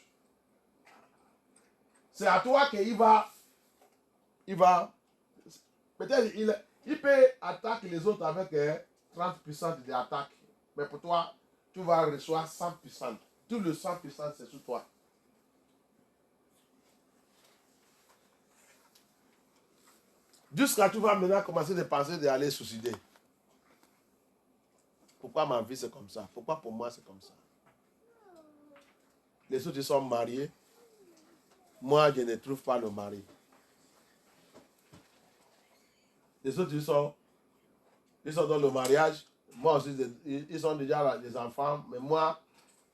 C'est à toi qu'il va, peut-être il peut attaquer les autres avec 30% d'attaque. Mais pour toi, tu vas recevoir 100%. Tout le 100% c'est sur toi. Jusqu'à tu vas maintenant commencer de penser d'aller suicider. Pourquoi ma vie c'est comme ça? Pourquoi pour moi c'est comme ça? Les autres ils sont mariés. Moi je ne trouve pas le mari. Les autres ils sont dans le mariage. Moi aussi ils sont déjà des enfants. Mais moi,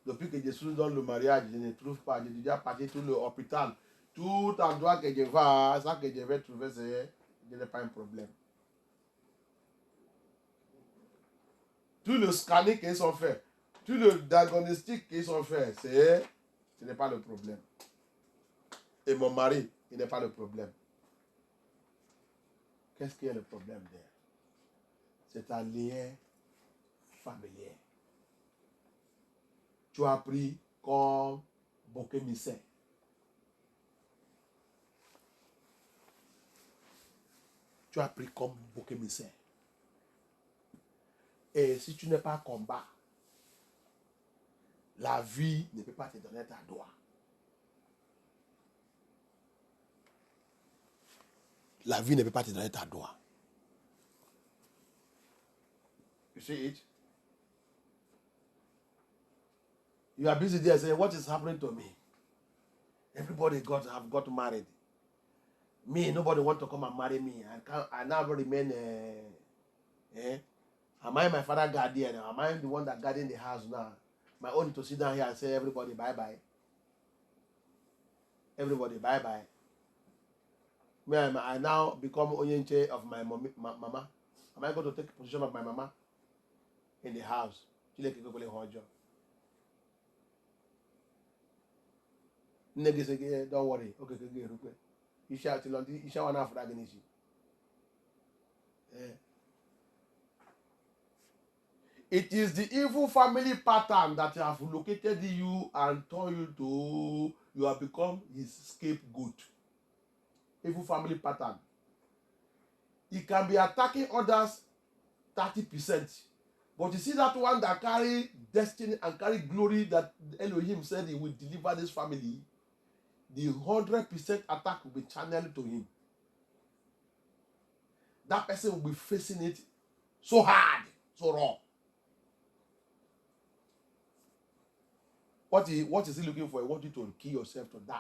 depuis que je suis dans le mariage, je ne trouve pas. J'ai déjà parti tout l'hôpital. Tout endroit que je vais, ça que je vais trouver, je n'ai pas un problème. Tout le scanning qu'ils ont fait, tout le diagnostic qu'ils ont fait, ce n'est pas le problème. Et mon mari, il n'est pas le problème. Qu'est-ce qui est le problème there? C'est un lien familier. Tu as pris comme bouc émissaire. Tu as pris comme bouc émissaire. Et si tu n'es pas combat, la vie ne peut pas te donner ta droit. La vie ne peut pas te donner ta droit. You see it? You are busy there saying, what is happening to me? Everybody have got married. Me, nobody want to come and marry me. I now remain. Am I my father guardian? Am I the one that guarding the house now? My own to sit down here and say, everybody bye-bye. Everybody bye-bye. Me, I now become Onyenche of my mama. Am I going to take position of my mama in the house? Don't worry. Okay. It is the evil family pattern that have located you and turned you have become his scapegoat. Evil family pattern. He can be attacking others 30%. But you see that one that carry destiny and carry glory that Elohim said he will deliver this family, the 100% attack will be channeled to him. that person will be facing it so hard, so raw. What is he looking for? He wants you to kill yourself, to die.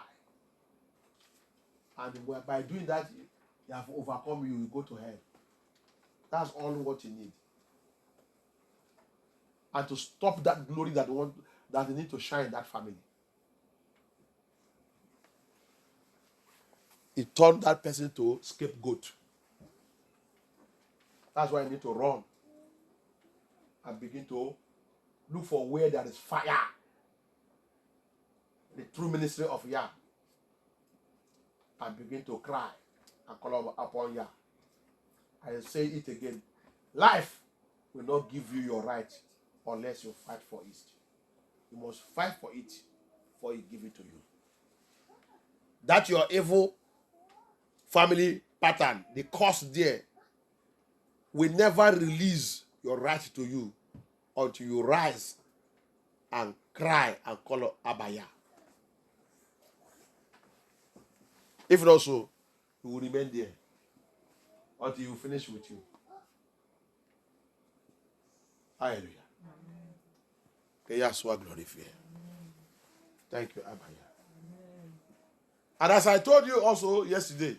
And by doing that, you have overcome, you will go to hell. That's all what you need. And to stop that glory that you need to shine in that family. It turned that person to scapegoat. That's why you need to run and begin to look for where there is fire. The true ministry of Yah. And begin to cry and call upon Yah. I say it again. Life will not give you your right unless you fight for it. You must fight for it before he give it to you. That's your evil family pattern. The curse there will never release your right to you until you rise and cry and call Abba Yah. If not so, you will remain there until you finish with you. Hallelujah. Que Yah soit glorifié. Thank you, Abba Yah. And as I told you also yesterday,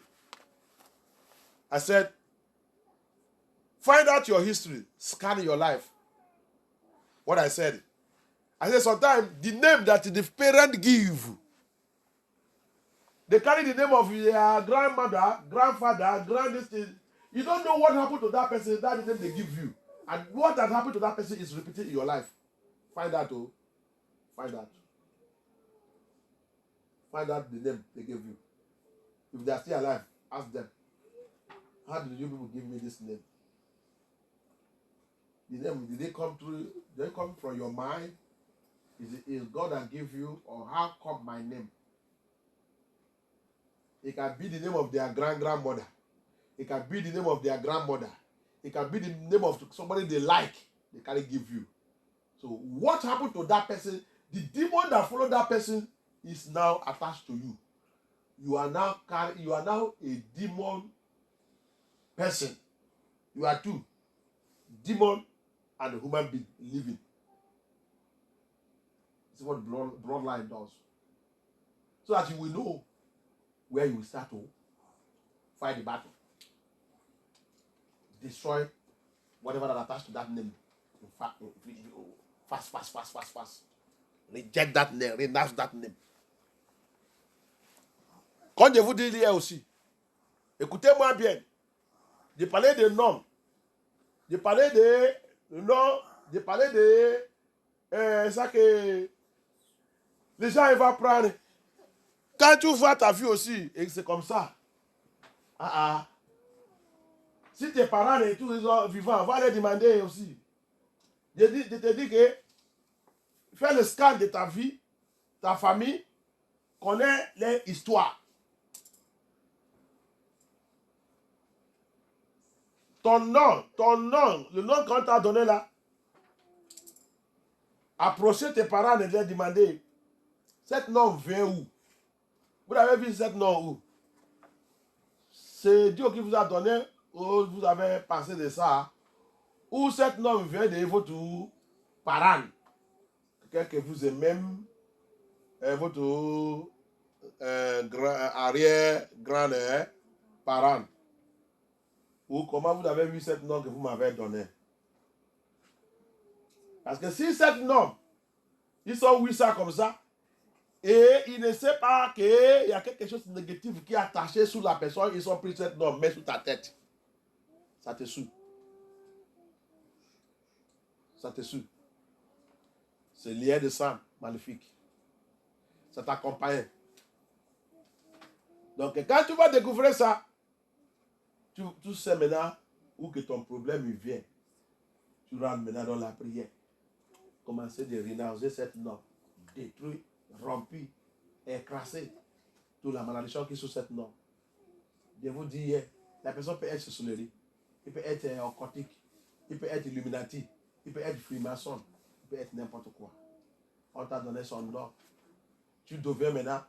I said, find out your history, scan your life. What I said sometimes the name that the parent give, they carry the name of their grandmother, grandfather, grandson. You don't know what happened to that person, that's the name they give you. And what has happened to that person is repeated in your life. Find out, oh. Find out. Find out the name they gave you. If they are still alive, ask them, how did you people give me this name? The name, did they come through? Did they come from your mind? Is God that give you, or how come my name? It can be the name of their grandmother. It can be the name of their grandmother. It can be the name of somebody they like. They can give you. So what happened to that person? The demon that followed that person is now attached to you. You are now a demon person. You are two. Demon and a human being living. This is what bloodline does. So that you will know where you will start to fight the battle. Destroy whatever that attached to that name. Fast. Reject that name, renounce that name. Quand je vous dis hier aussi, écoutez-moi bien, je parlais de noms, je parlais de noms, je parlais de ça que les gens ils vont prendre. Quand tu vois ta vie aussi, et c'est comme ça. Si tes parents et tous sont vivants, va les demander aussi. Je te dis que fais le scan de ta vie, ta famille, connais leur histoire. Ton nom, le nom qu'on t'a donné là, approchez tes parents et leur demander, cet nom vient où? Vous avez vu cet nom où? C'est Dieu qui vous a donné, ou vous avez pensé de ça, ou cet nom vient de votre parent, quelqu'un que vous aimez, votre arrière-grand-parent. Ou comment vous avez vu cet nom que vous m'avez donné. Parce que si cet nom, ils sont oui ça comme ça, et ils ne savent pas qu'il y a quelque chose de négatif qui est attaché sous la personne, ils ont pris cet nom, met sous ta tête. Ça te saoule. Ça te saoule. C'est lien de sang maléfique. Ça t'accompagne. Donc quand tu vas découvrir ça, tu sais maintenant où que ton problème il vient. Tu rentres maintenant dans la prière. Commencez de renoncer cette nom. Détruire, rompu, écraser toute la malédiction qui est sous cette nom. Je vous dis, la personne peut être sorcellerie, il peut être occultique, il peut être illuminati, il peut être freemason, il peut être n'importe quoi. On t'a donné son nom. Tu deviens maintenant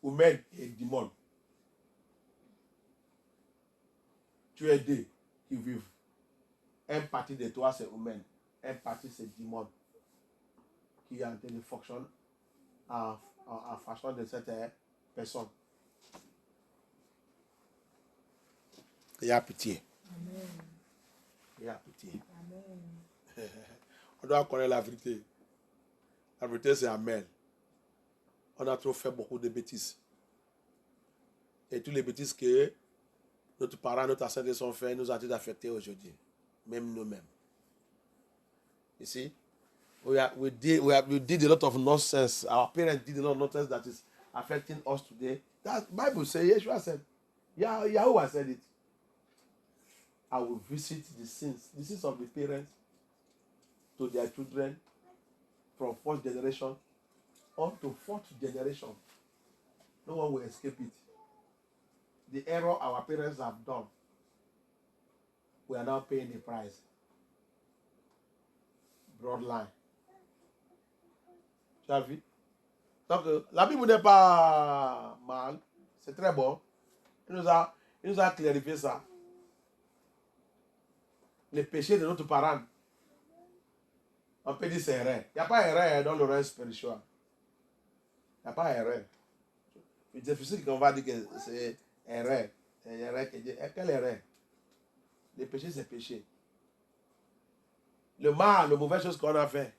humain et démon. tu es deux qui vivent. Un partie de toi, c'est humain. Un partie, c'est démon qui est en train de fonctionner en façon de cette personne. Il y a pitié. Amen. Il y a pitié. Amen. On doit connaître la vérité. La vérité, c'est Amen. On a trop fait beaucoup de bêtises. Et toutes les bêtises que notre parent, notre ancêtre ont fait nous ont été affectés aujourd'hui. Même nous-mêmes. You see? We did a lot of nonsense. Our parents did a lot of nonsense that is affecting us today. That Bible says, Yeshua said, Yahweh said it. I will visit the sins of the parents to their children from first generation up to fourth generation. No one will escape it. The error our parents have done, we are now paying the price. Broadline. Tu as vu? Donc, la Bible n'est pas mal. C'est très bon. Il nous a clarifié ça. Les péchés de notre parent. On peut dire c'est erreur. Il n'y a pas erreur dans le règne spirituel. Il n'y a pas erreur. C'est difficile qu'on va dire que c'est erreur. C'est erreur. Quelle erreur? Les péchés, c'est péché. Le mal, les mauvaises choses qu'on a fait,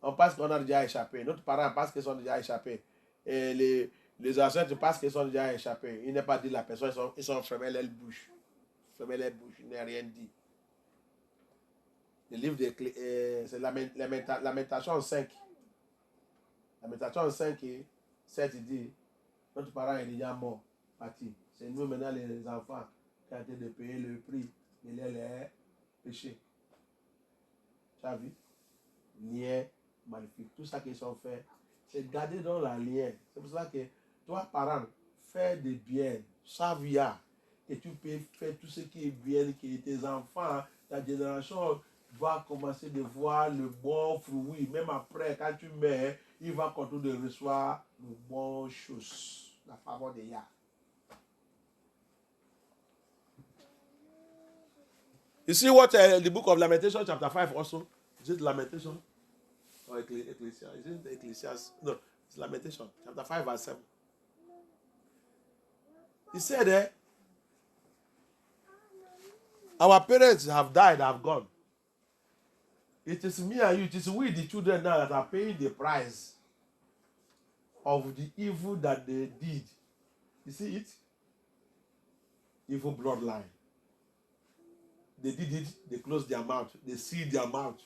on pense qu'on a déjà échappé. Notre parent pense qu'ils sont déjà échappés. Et les ancêtres pensent qu'ils sont déjà échappés. Il n'est pas dit la personne, ils sont fermés les bouches. Fermés les bouches, il n'a rien dit. Le livre de c'est Lamentation 5. Lamentation 5 et 7, il dit, notre parent est déjà mort, parti. C'est nous maintenant les enfants qui ont été de payer le prix de les péchés. Tu as vu? Lien magnifique. Tout ça qu'ils ont fait, c'est garder dans la lien. C'est pour ça que toi, parent, fais des biens, savia, et tu peux faire tout ce qui est bien, que tes enfants, ta génération va commencer de voir le bon fruit. Même après, quand tu meurs, il va continuer de recevoir de bonnes choses. La faveur de Yah. You see what the book of Lamentation chapter 5 also? Is it Lamentation? Or Ecclesiastes? Isn't it Ecclesiastes? No, it's Lamentation chapter 5 verse 7. He said our parents have died, have gone. It is me and you, it is we the children now that are paying the price of the evil that they did. You see it? Evil bloodline. They did it, they closed their mouth, they sealed their mouth.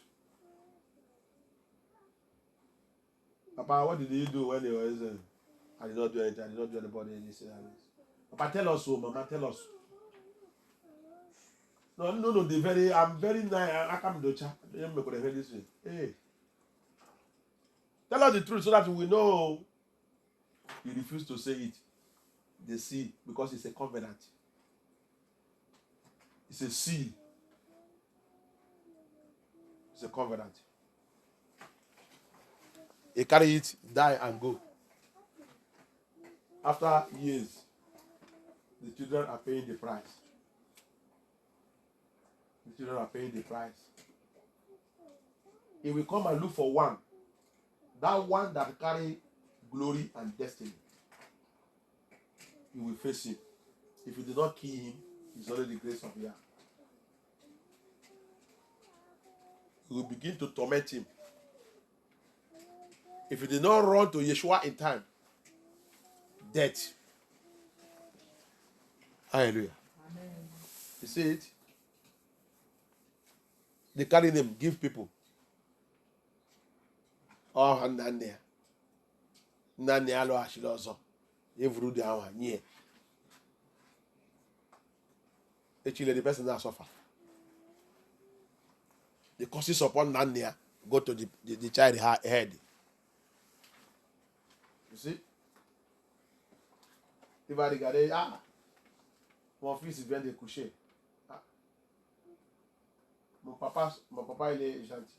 Papa, what did you do when you were saying, I did not do anything, I did not do anybody anything. Papa, tell us so, Mama, tell us. No, I'm very nice. I can't do that. Hey. Tell us the truth so that we know. You refuse to say it. The seal, because it's a covenant. It's a seal. It's a covenant. You carry it, die and go. After years, the children are paying the price. The children are paying the price. He will come and look for one. That one that carry glory and destiny. He will face him. If you do not kill him, it's only the grace of Yah. He will begin to torment him. If you did not run to Yeshua in time, death. Hallelujah. Amen. You see it? They carry them, give people. Oh, Nania. Nania lo ashilozo. Evru de awa nye. Actually, the person that suffer. The curses upon Nania go to the child head. You see? Il va regarder, mon fils vient de coucher. Mon papa, il est gentil.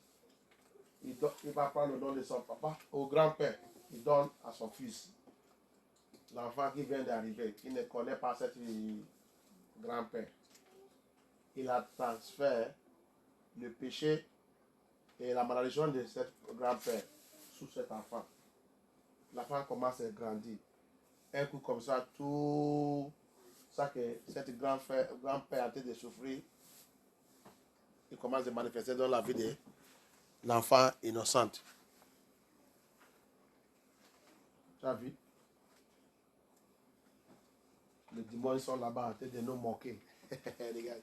Il va prendre le nom de son papa au grand-père. Il donne à son fils. L'enfant qui vient d'arriver, qui ne connaît pas cette grand-père. il a transféré le péché et la malédiction de cet grand-père sur cet enfant. L'enfant commence à grandir. Un coup comme ça, tout ça que cet grand-père a été de souffrir, il commence à manifester dans la vie de l'enfant innocente. Tu as vu? Les démons sont là-bas en train de nous moquer. Les gars,